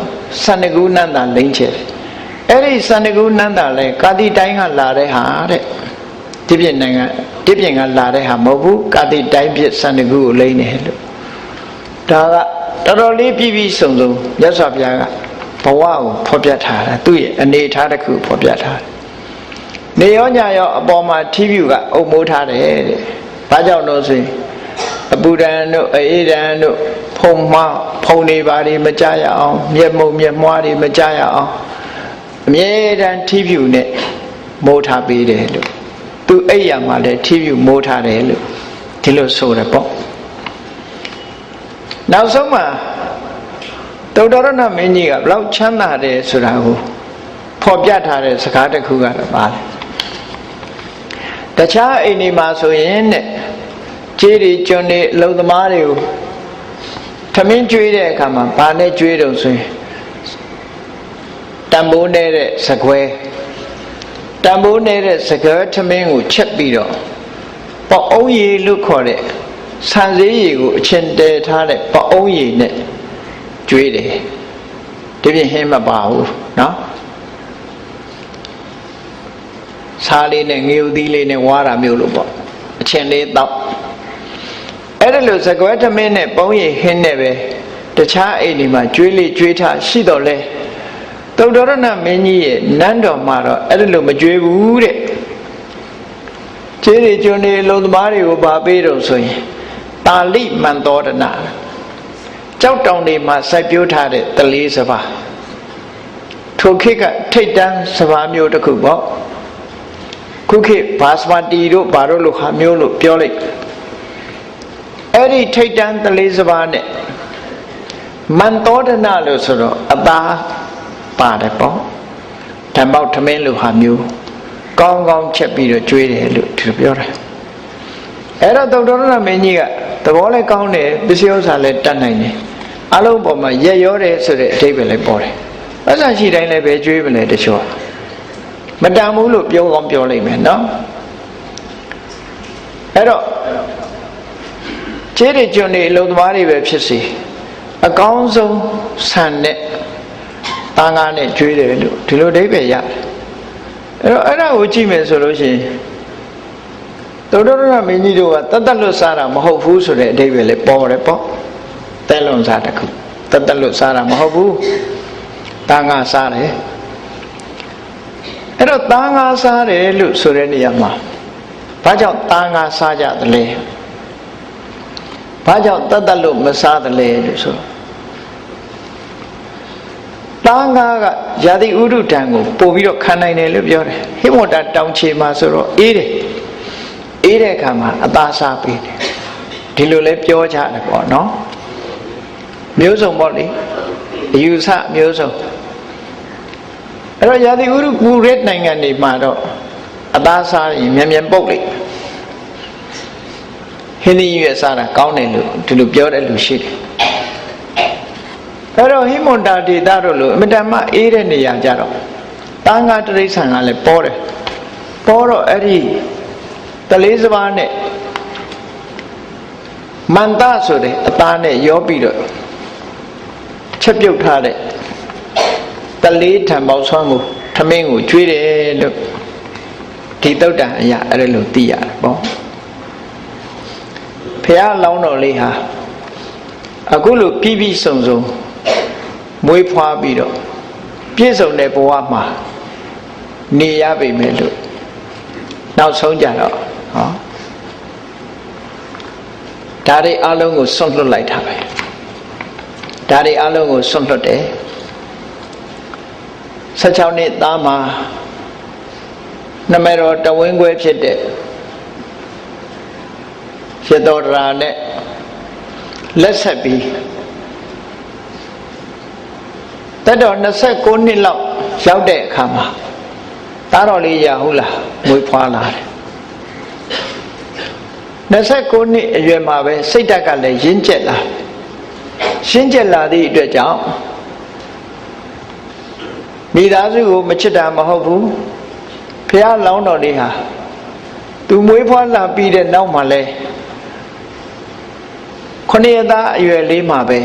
စန္ဒကူနန္တာလိမ့်ချေတယ်အဲ့ဒီစန္ဒကူနန္တာလဲကာတိတိုင်းကလာတဲ့ဟာတဲ့ဒီပြင်နိုင်ငံဒီပြင်ကလာတဲ့ဟာမဟုတ်ဘူးကာတိတိုင်းဖြစ်စန္ဒကူကိုလိမ့်တယ်လို့ဒါကတော်တော်လေးပြည့်ပြည့်စုံစုံမြတ်စွာဘုရားကဘဝကိုဖော်ပြထားတာသူ့ရဲ့အနေအထားတစ်ခုဖော်ပြထားတယ်နေရောညရောအပေါ်မှာထီးဖြူကအုပ်မိုးထားတယ်တဲ့ဘာကြောင့်လို့ဆိုရင်အပူဒဏ်တို့အေးဒဏ်တို့ဖုံနေပါတွေမကြရအောင်မျက်မုံမျက်မွှားတွေမကြရအောင်အမြဲတမ်းထီးဖြူနဲ့မိုးထားပေးတယ်လို့သူအိပ်ရမှာလည်းထီးဖြူမိုးထားတယ်လို့ဒီလိုဆိုတယ်ပေါ့နောက်ဆုံးမှာသုတ္တရဏမင်းကြီးကဘလောက်ချမ်းသာတယ်ဆိုတာကိုဖော်ပြထားတဲ့စကားတစ်ခုကတော့ပါလေတခြားအိမ်တွေမှာဆိုရင်တဲ့ကျေးတွေကျွန်းတွေအလုံသမားတွေကိုထမင်းကျွေးတဲ့အခါမှာဘာနဲ့ကျွေးတုံဆိုရင်တံပိုးနေတဲ့စကွဲတံပိုးနေတဲ့စကွဲထမင်းကိုချက်ပြီးတော့ပေါ့အုံးရည်လို့ခေါ်တဲ့ဆန်စည်းရည်ကိုအချင်းတဲထားတဲ့ပေါ့အုံးရည်နဲ့ကျွေးတယ်ဒီပြင်ဟင်းမပါဘူးနော်စားလေးနဲ့ငေူသီးလေးနဲ့ဝါတာမျိုးလို့ပေါ့အချင်းလေးတောက်အဲ့ဒါလို့စကွဲထမင်းနဲ့ပုံရည်ဟင်းနဲ့ပဲတခြားအိမ်တွေမှာကျွေးလေးကျွေးထားရှိတော့လဲသုတ္တရဏမင်းကြီးရဲ့နန်းတော်မှာတော့အဲ့ဒါလို့မကျွေးဘူးတဲ့ကျေးတွေကျွန်းတွေလုံသမားတွေကိုဗာပေးတော့ဆိုရင်တာလိမန္တောဒနာကြောက်တောင်တွေမှာစိုက်ပျိုးထားတဲ့တလေးစပါးထိုခေတ်ကထိတ်တန်းစပါးမျိုးတစ်ခုပေါ့ခုခေတ်ဘာစမတီတို့ဘာတို့လို့ဟာမျိုးလို့ပြောလိုက်အဲ့ဒီထိတ်တန်းတလေးစပါးနဲ့မန္တောဒနာလို့ဆိုတော့အသားပါတယ်ပေါ့ဓမ္မောက်ထမင်းလို့ဟာမျိုးကောင်းကောင်းချက်ပြီးတော့ကျွေးတယ်လို့သူပြောတယ်အဲ့တော့သုတ္တရဏမင်းကြီးကသဘောလည်းကောင်းတယ်ပစ္စည်းဥစ္စာလည်းတတ်နိုင်တယ်အလုံးပေါ်မှာရက်ရောတယ်ဆိုတဲ့အဓိပ္ပာယ်လည်းပေါ်တယ်အစရှိတိုင်းလည်းပဲကျွေးမလဲတချို့မတန်ဘူးလို့ပြောကောင်းပြောလိုက်မယ်နော်အဲ့တော့ကျေးတွေကျွန်းတွေအလုံသမားတွေပဲဖြစ်စီအကောင်းဆုံးဆန်နဲ့တန်ခါနဲ့ကျွေးတယ်လို့ဒီလိုအဓိပ္ပာယ်ရတယ်အဲ့တော့အဲ့ဒါကိုကြည့်မယ်ဆိုလို့ရှိရင်သုတ္တရဏမင်းကြီးတို့ကတတ်လွတ်စားတာမဟုတ်ဘူးဆိုတဲ့အဓိပ္ပာယ်လေးပေါ်တယ်ပေါ့တဲလွန်စားတစ်ခုတတ်လွတ်စားတာမဟုတ်ဘူးတန်ခါစားတယ်အဲ့တော့တန်ခါစားတယ်လို့ဆိုတဲ့နေရာမှာဘာကြောင့်တန်ခါစားကြသလဲဘာကြောင့်တတ်လွတ်မစားသလဲလို့ဆိုတန်ခါကယာတိဥဒုတံကိုပို့ပြီးတော့ခံနိုင်တယ်လို့ပြောတယ်ဟိမဝတ္တတောင်ခြေမှာဆိုတော့အေးတယ်အေးတဲ့အခါမှာအသာစားပေးတယ်ဒီလိုလဲပြောကြတယ်ပေါ့နော်မျိုးစုံပေါ့လေအယူဆမျိုးစုံအဲ့တော့ယာတိဥဒုပူရဲနိုင်ငံတွေမှာတော့အသာစားရင်မြန်မြန်ပုတ်လိုက်ဟင်းသီးရွက်စားတာကောင်းတယ်လို့ဒီလိုပြောတဲ့လူရှိတယ်အဲ့တော့ဟိမန္တာဒေသတို့လို့အမတန်မှအေးတဲ့နေရာကြတော့တန်ခါတိရစ္ဆာန်ကလည်းပေါ်တယ်ပေါ်တော့အဲ့ဒီတလေးစပါးနဲ့မန္တဆိုတဲ့အသားနဲ့ရောပြီးတော့ချက်ပြုတ်ထားတဲ့တလေးထံပေါက်ဆွမ်းကိုထမင်းကိုကျွေးတယ်လို့ဒီသုတ္တန်အရာအဲ့ဒါလို့သိရတယ်ပေါ့ဖះလောင်းတော်လေးဟာအခုလိုပြည့်ပြည့်စုံစုံမွေးဖွားပြီးတော့ပြည့်စုံတဲ့ဘဝမှာနေရပေမဲ့လို့နောက်ဆုံးကြတော့ဟောဒါတွေအလုံးကိုဆွန့်လွတ်လိုက်တာပဲဒါတွေအလုံးကိုဆွန့်လွတ်တယ်16နှစ်သားမှာနမတော်တဝင်းခွဲဖြစ်တဲ့ရသောဒရာနဲ့လက်ဆက်ပြီးတတော်29နှစ်လောက်ရောက်တဲ့အခါမှာသားတော်လေးရဟုတ်လားမွေးဖွားလာတယ်29နှစ်အရွယ်မှာပဲစိတ်ဓာတ်ကလည်းရင့်ကျက်လာသည့်အတွက်ကြောင့်မိသားစုကိုမချစ်တာမဟုတ်ဘူးဖះလောင်းတော်လေးဟာ သူမွေးဖွားလာပြီးတဲ့နောက်မှာလဲ9 ရက်သားအရွယ်လေးမှာပဲ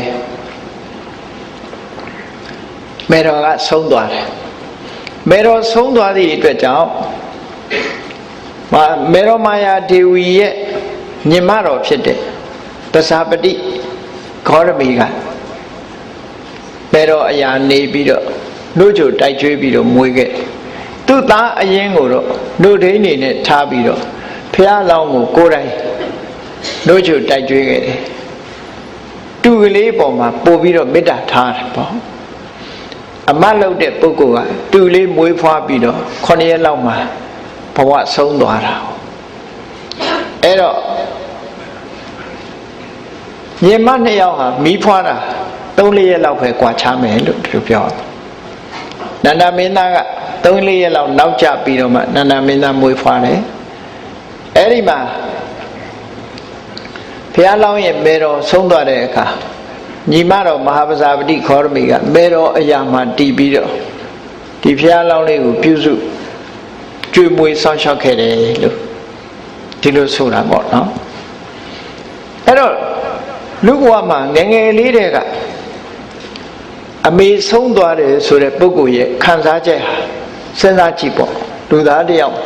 မေတော်ကဆုံးသွားတယ်မေတော်ဆုံးသွားသည့်အတွက်ကြောင့်မေတော်မာယာဒေဝီရဲ့ညီမတော်ဖြစ်တဲ့သစ္စာပတိဂေါရမီကမေတော်အရာနေပြီးတော့နှုတ်ချိုတိုက်ကျွေးပြီးတော့မွေးခဲ့သူ့သားအရင်ကိုတော့နှုတ်ထိန်နေနဲ့ထားပြီးတော့ဖះလောင်းကိုကိုယ်တိုင်နှုတ်ချိုတိုက်ကျွေးခဲ့တယ်တူကလေးပေါ်မှာပို့ပြီးတော့မေတ္တာထားတယ်ပေါ့အမတ်လုပ်တဲ့ပုဂ္ဂိုလ်ကတူလေးမွေးဖွားပြီးတော့9 ရက်လောက်မှာဘဝဆုံးသွားတာအဲ့တော့ညီမ2 ယောက်ဟာမီးဖွားတာ3-4 ရက်လောက်ပဲကွာခြားမယ်လို့သူပြောနန္ဒမင်းသားက3-4 ရက်လောက်နောက်ကျပြီးတော့မှနန္ဒမင်းသားမွေးဖွားတယ်အဲ့ဒီမှာဘုရားလောင်းရဲ့မေတော်ဆုံးသွားတဲ့အခါညီမတော်မဟာပဇာပတိခောရမီကမေတော်အရာမှာတည်ပြီးတော့ဒီဘုရားလောင်းလေးကိုပြုစုကျွေးမွေးဆောင်းရှောက်ခဲ့တယ်လို့ဒီလိုဆိုတာပေါ့နော်အဲ့တော့လူဘဝမှာငယ်ငယ်လေးတွေကအမေဆုံးသွားတယ်ဆိုတဲ့ပုဂ္ဂိုလ်ရဲ့ခံစားချက်ဟာစဉ်းစားကြည့်ပေါ့လူသားတယောက်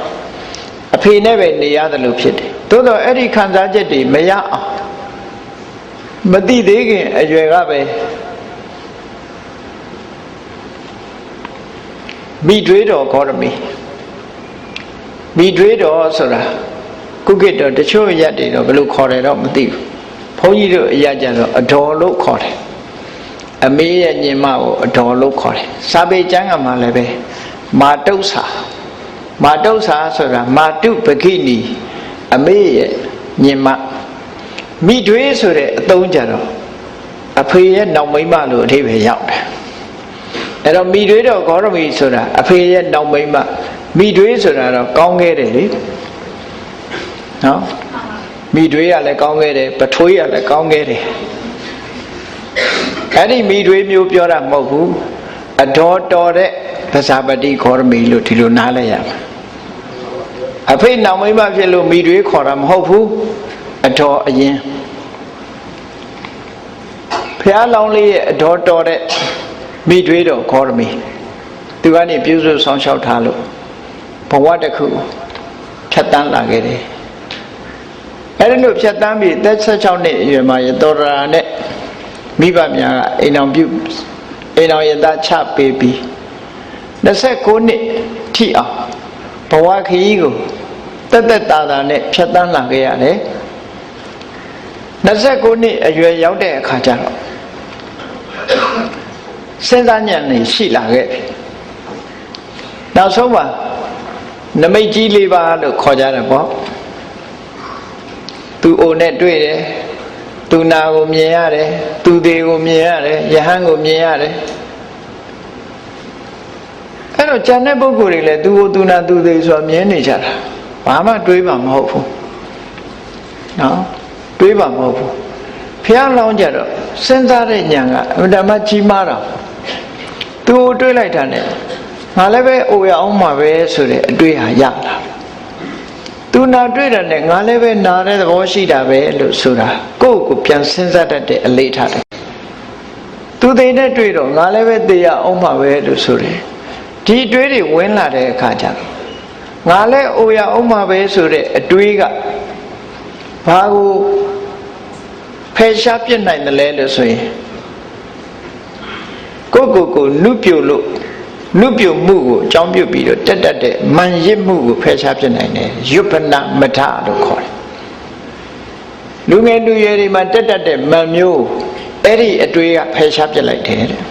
အဖေနဲ့ပဲနေရတယ်လို့ဖြစ်တယ်သို့တော့အဲ့ဒီခံစားချက်တွေမရအောင်မသိသေးခင်အရွယ်ကပဲမိတွေးတော်ဂေါရမီမိတွေးတော်ဆိုတာကုက္ကိတော်တချို့ရက်တွေတော့ဘယ်လိုခေါ်တယ်တော့မသိဘူးဘုန်းကြီးတို့အရာကြတော့အတော်လို့ခေါ်တယ်အမေရဲ့ညီမကိုအတော်လို့ခေါ်တယ်စာပေကျမ်းကမှလည်းပဲမာတုဆာဆိုတာမာတုပခိနီအမေရဲ့ညီမမိတွေးဆိုတဲ့အသုံးကြတော့အဖေရဲ့နောက်မိန်းမလို့အဓိပ္ပာယ်ရောက်တယ်အဲ့တော့မိတွေးတော်ဂေါရမီဆိုတာအဖေရဲ့နောက်မိန်းမမိတွေးဆိုတာတော့ကောင်းခဲ့တယ်လေနော်မိတွေးရလည်းကောင်းခဲ့တယ်ပထွေးရလည်းကောင်းခဲ့တယ်အဲ့ဒီမိတွေးမျိုးပြောတာမဟုတ်ဘူးအတော်တော်တဲ့သစ္စာပတိဂေါရမီလို့ဒီလိုနားလဲရမှာအဖေနောက်မိန်းမဖြစ်လို့မိတွေးခေါ်တာမဟုတ်ဘူးအတော်အရင်ဘုရားလောင်းလေးရဲ့အတော်တော်တဲ့မိတွေးတော်ဂေါရမီသူကနေပြုစုဆောင်ရှောက်ထားလို့ဘဝတစ်ခုဖြတ်တန်းလာခဲ့တယ်အဲ့ဒီလိုဖြတ်တန်းပြီးသက်16 နှစ်အရွယ်မှာရတောရာနဲ့မိဘများကအိမ်တော်ရသားချပေးပြီး29 နှစ်ထိအောင်ဘဝခရီးကိုတက်တာနဲ့ဖြတ်တန်းလာခဲ့ရတယ်29 နှစ်အရွယ်ရောက်တဲ့အခါကျတော့စဉ်းစားဉာဏ်နဲ့ရှိလာခဲ့ပြီနောက်ဆုံးမှာနမိတ်ကြီး၄ပါးလို့ခေါ်ကြတယ်ပေါ့သူအိုနဲ့တွေ့တယ်သူနာကိုမြင်ရတယ်သူသေးကိုမြင်ရတယ်ယဟန်ကိုမြင်ရတယ်အဲ့တော့ဉာဏ်တဲ့ပုဂ္ဂိုလ်တွေလည်းသူကိုသူနာသူသေးဆိုတာမြင်နေကြတာဘာမှတွေးပါမဟုတ်ဘူးနော်တွေးပါမဟုတ်ဘူးဖះလောင်းကြတော့စဉ်းစားတဲ့ဉာဏ်ကအမှန်တမ်းကြီးမားတာသူကိုတွေးလိုက်တာနဲ့ငါလည်းပဲအိုရအောင်မှာပဲဆိုတဲ့အတွေးဟာရလာသူနာတွေ့တယ်နဲ့ငါလည်းပဲနာတဲ့သဘောရှိတာပဲလို့ဆိုတာကိုယ့်ကိုပြန်စဉ်းစားတတ်တဲ့အလေးထားတယ်သူသိတဲ့တွေ့တော့ငါလည်းပဲသိရအောင်မှာပဲလို့ဆိုတယ်ဒီတွေးတွေဝင်လာတဲ့အခါကျတော့ငါလည်းအိုရအောင်မှာပဲဆိုတဲ့အတွေးကဘာကိုဖယ်ရှားပြစ်နိုင်တယ်လဲလို့ဆိုရင်ကိုနုပြုတ်လို့နုပြုတ်မှုကိုအကြောင်းပြုပြီးတော့တက်တဲ့မန်ရစ်မှုကိုဖယ်ရှားပြစ်နိုင်တယ်ယုပနမထလို့ခေါ်တယ်လူငယ်လူရွယ်တွေမှာတက်တဲ့မန်မျိုးအဲ့ဒီအတွေးကဖယ်ရှားပြစ်လိုက်တယ်တဲ့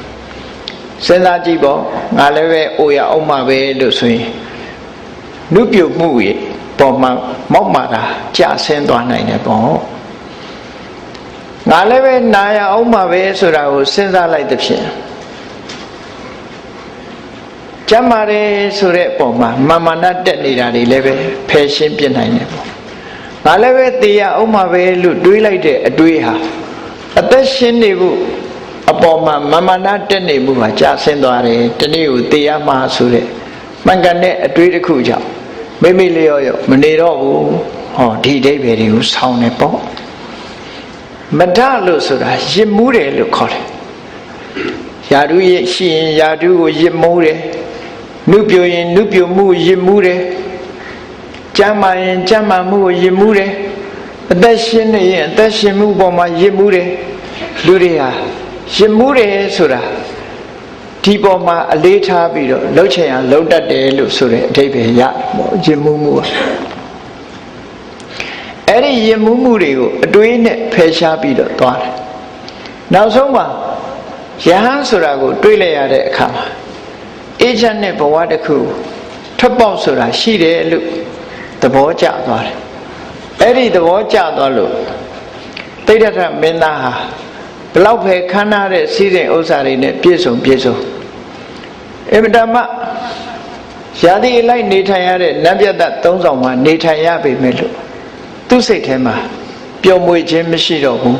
စဉ်းစားကြည့်ပေါ့ငါလည်းပဲအိုရအောင်မှာပဲလို့ဆိုရင်နုပြုတ်မှုရဲ့ပေါ်မှာမောက်မာတာကြာဆင်းသွားနိုင်တယ်ပေါ့ငါလည်းပဲနာရအောင်မှာပဲဆိုတာကိုစဉ်းစားလိုက်တဲ့ဖြင့်ကျမ်းမာတယ်ဆိုတဲ့အပေါ်မှာမာနတက်နေတာတွေလည်းပဲဖယ်ရှင်းပြနိုင်တယ်ပေါ့ငါလည်းပဲသိရအောင်မှာပဲလို့တွေးလိုက်တဲ့အတွေးဟာအသက်ရှင်နေဖို့အပေါ်မှာမာနတက်နေမှုဟာကြာဆင်းသွားတယ်တနေ့ကိုသိရမှာဆိုတဲ့မှန်ကန်တဲ့အတွေးတစ်ခုကြောင့် မိမိလျော့ရော့မနေတော့ဘူးဟောဒီအိဗယ်တွေကိုဆောင်းနေပေါ့မဒလို့ဆိုတာရစ်မှုတယ်လို့ခေါ်တယ်ယာတုရဲ့ရှိရင်ယာတုကိုရစ်မှုတယ်နုပြိုရင်နုပြိုမှုရစ်မှုတယ်ကျမ်းမာရင်ကျမ်းမာမှုကိုရစ်မှုတယ်အသက်ရှင်နေရင်အသက်ရှင်မှုပေါ်မှာရစ်မှုတယ်လူတွေဟာရစ်မှုတယ်ဆိုတာဒီပေါ်မှာအလေးထားပြီးတော့လှုပ်ချင်အောင်လှုပ်တတ်တယ်လို့ဆိုတဲ့အဓိပ္ပာယ်ရပေါ့ရစ်မှုမှုအဲ့ဒီရစ်မှုမှုတွေကိုအတွေးနဲ့ဖယ်ရှားပြီးတော့သွားတယ်နောက်ဆုံးမှာယဟန်ဆိုတာကိုတွေးလိုက်ရတဲ့အခါမှာအေဂျင့်နဲ့ဘဝတစ်ခုထွက်ပေါက်ဆိုတာရှိတယ်လို့သဘောကျသွားတယ်အဲ့ဒီသဘောကျသွားလို့တိဋ္ဌထမင်းသားဟာဘလောက်ပဲခမ်းနားတဲ့စီးစိမ်ဥစ္စာတွေနဲ့ပြည့်စုံအင်မတန်မှရာသီအလိုက်နေထိုင်ရတဲ့နတ်ပြတ်သုံးဆောင်မှာနေထိုင်ရပေမဲ့လို့သူ့စိတ်ထဲမှာပျော်မွေ့ခြင်းမရှိတော့ဘူး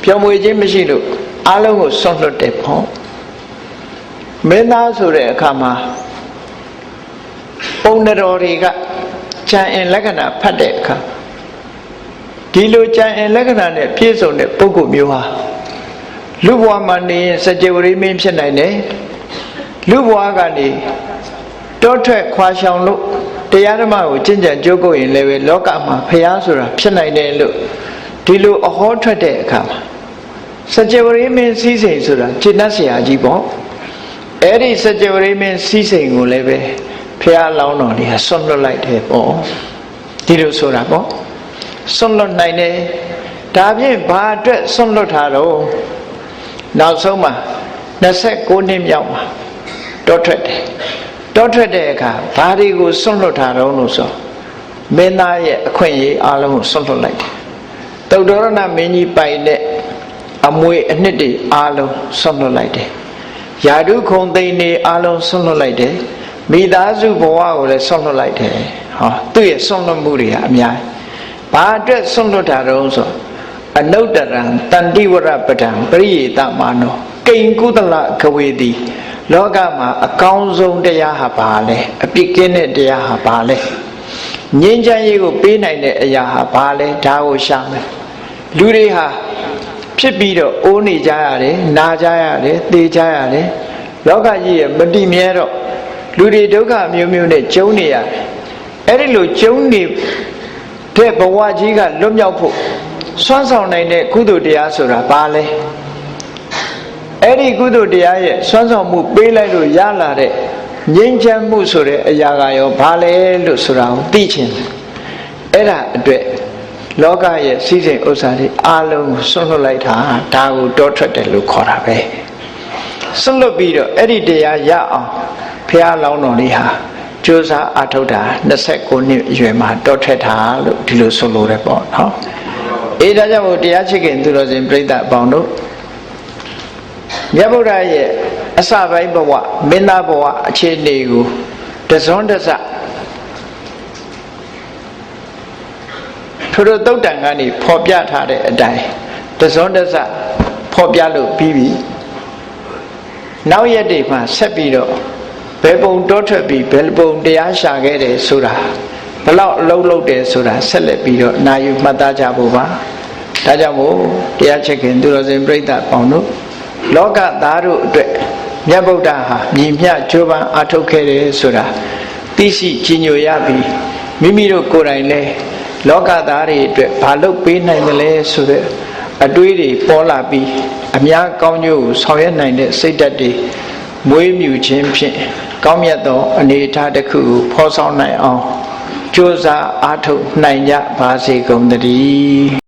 ပျော်မွေ့ခြင်းမရှိလို့အားလုံးကိုဆွန့်လွတ်တယ်ပေါ့မင်းသားဆိုတဲ့အခါမှာပုံတော်တွေကကြံအင်လက္ခဏာဖတ်တဲ့အခါဒီလိုကြံအင်လက္ခဏာနဲ့ပြည့်စုံတဲ့ပုဂ္ဂိုလ်မျိုးဟာလူဘဝမှာနေရင်စကြဝဠာမင်းဖြစ်နိုင်တယ်လူဘဝကနေတောထွက်ခွာရှောင်လို့တရားဓမ္မကိုကျင့်ကြံကြိုးကိုရင်လည်းပဲလောကမှာဖျားဆိုတာဖြစ်နိုင်တယ်လို့ဒီလိုအဟောထွက်တဲ့အခါမှာစကြဝဠာမင်းစည်းစိမ်ဆိုတာကျင့်တတ်เสียကြီးပေါ့အဲ့ဒီစကြဝဠာမင်းစည်းစိမ်ကိုလည်းပဲဖျားလောင်းတော်လေးဆွန့်လွတ်လိုက်တယ်ပေါ့ဒီလိုဆိုတာပေါ့ဆွန့်လွတ်နိုင်တယ်ဒါဖြင့်ဘာအတွက်ဆွန့်လွတ်တာတော့နောက်ဆုံးမှာ29နှစ်မြောက်မှာတောထွက်တယ်တောထွက်တဲ့အခါဘာတွေကိုဆွန့်လွတ်တာတော့လို့ဆိုမင်းသားရဲ့အခွင့်အရေးအားလုံးကိုဆွန့်လွတ်လိုက်တယ်သုတ္တရဏမင်းကြီးပိုင်တဲ့အမွေအနှစ်တွေအားလုံးဆွန့်လွတ်လိုက်တယ်ယာတုခုံသိန်းတွေအားလုံးဆွန့်လွတ်လိုက်တယ်မိသားစုဘဝကိုလည်းဆွန့်လွတ်လိုက်တယ်ဟောသူ့ရဲ့ဆွန့်လွတ်မှုတွေဟာအများကြီးဘာအတွက်ဆွန့်လွတ်တာတော့ဆိုအနုတ္တရံတန်တိဝရပဒံပရိယေတမာနောကိဉ္ကုသလကဝေတိလောကမှာအကောင်းဆုံးတရားဟာဘာလဲအပြစ်ကင်းတဲ့တရားဟာဘာလဲငြိမ်းချမ်းရေးကိုပေးနိုင်တဲ့အရာဟာဘာလဲဒါကိုရှာမယ်လူတွေဟာဖြစ်ပြီးတော့အိုးနေကြရတယ်နာကြရတယ်သေကြရတယ်လောကကြီးရဲ့မတည်မြဲတော့လူတွေဒုက္ခမျိုးမျိုးနဲ့ကျုံနေရတယ်အဲ့ဒီလိုကျုံနေတဲ့ဘဝကြီးကလွတ်မြောက်ဖို့စွမ်းဆောင်နိုင်တဲ့ကုသိုလ်တရားဆိုတာဘာလဲအဲ့ဒီကုသိုလ်တရားရဲ့စွမ်းဆောင်မှုပေးလိုက်လို့ရလာတဲ့ငြိမ်းချမ်းမှုဆိုတဲ့အရာကရောဘာလဲလို့ဆိုတာကိုသိချင်တယ်အဲ့ဒါအတွက်လောကရဲ့စည်းစိမ်ဥစ္စာတွေအားလုံးကိုဆွန့်လွတ်လိုက်တာဒါကိုတောထွက်တယ်လို့ခေါ်တာပဲဆွန့်လွတ်ပြီးတော့အဲ့ဒီတရားရအောင်ဘုရားလောင်းတော်လေးဟာကြိုးစားအားထုတ်တာ29နှစ်အရွယ်မှာတောထွက်တာလို့ဒီလိုဆိုလိုတယ်ပေါ့နော်အေးဒါကြောင့်မို့တရားချစ်ခင်သူတော်စင်ပြိဿအပေါင်းတို့မြတ်ဗုဒ္ဓရဲ့အစပိုင်းဘဝမင်းသားဘဝအခြေအနေကိုတစွန်းတစထို့သုတ်တန်ကနေဖော်ပြထားတဲ့အတိုင်းတစွန်းတစဖော်ပြလို့ပြီးပြီနောက်ရက်တွေမှာဆက်ပြီးတော့ဘယ်ပုံတောထွက်ပြီးဘယ်ပုံတရားရှာခဲ့တယ်ဆိုတာဘလောက်အလုံးလုံးတယ်ဆိုတာဆက်လက်ပြီးတော့နာယူမှတ်သားကြဖို့ပါဒါကြောင့်မို့တရားချစ်ခင်သူတော်စင်ပြိဿပေါင်းတို့လောကသားတို့အတွက်မြတ်ဗုဒ္ဓဟာညီမျှကြိုးပမ်းအားထုတ်ခဲ့တယ်ဆိုတာသိရှိကြီးညိုရပြီးမိမိတို့ကိုယ်တိုင်လည်းလောကသားတွေအတွက်ဘာလုပ်ပေးနိုင်တယ်လဲဆိုတဲ့အတွေးတွေပေါ်လာပြီးအများကောင်းကျိုးကိုဆောင်ရွက်နိုင်တဲ့စိတ်ဓာတ်တွေမွေးမြူခြင်းဖြင့်ကောင်းမြတ်သောအနေအထားတစ်ခုကိုဖော်ဆောင်နိုင်အောင်ကြိုးစားအားထုတ်နိုင်ကြပါစေကုန်သတည်း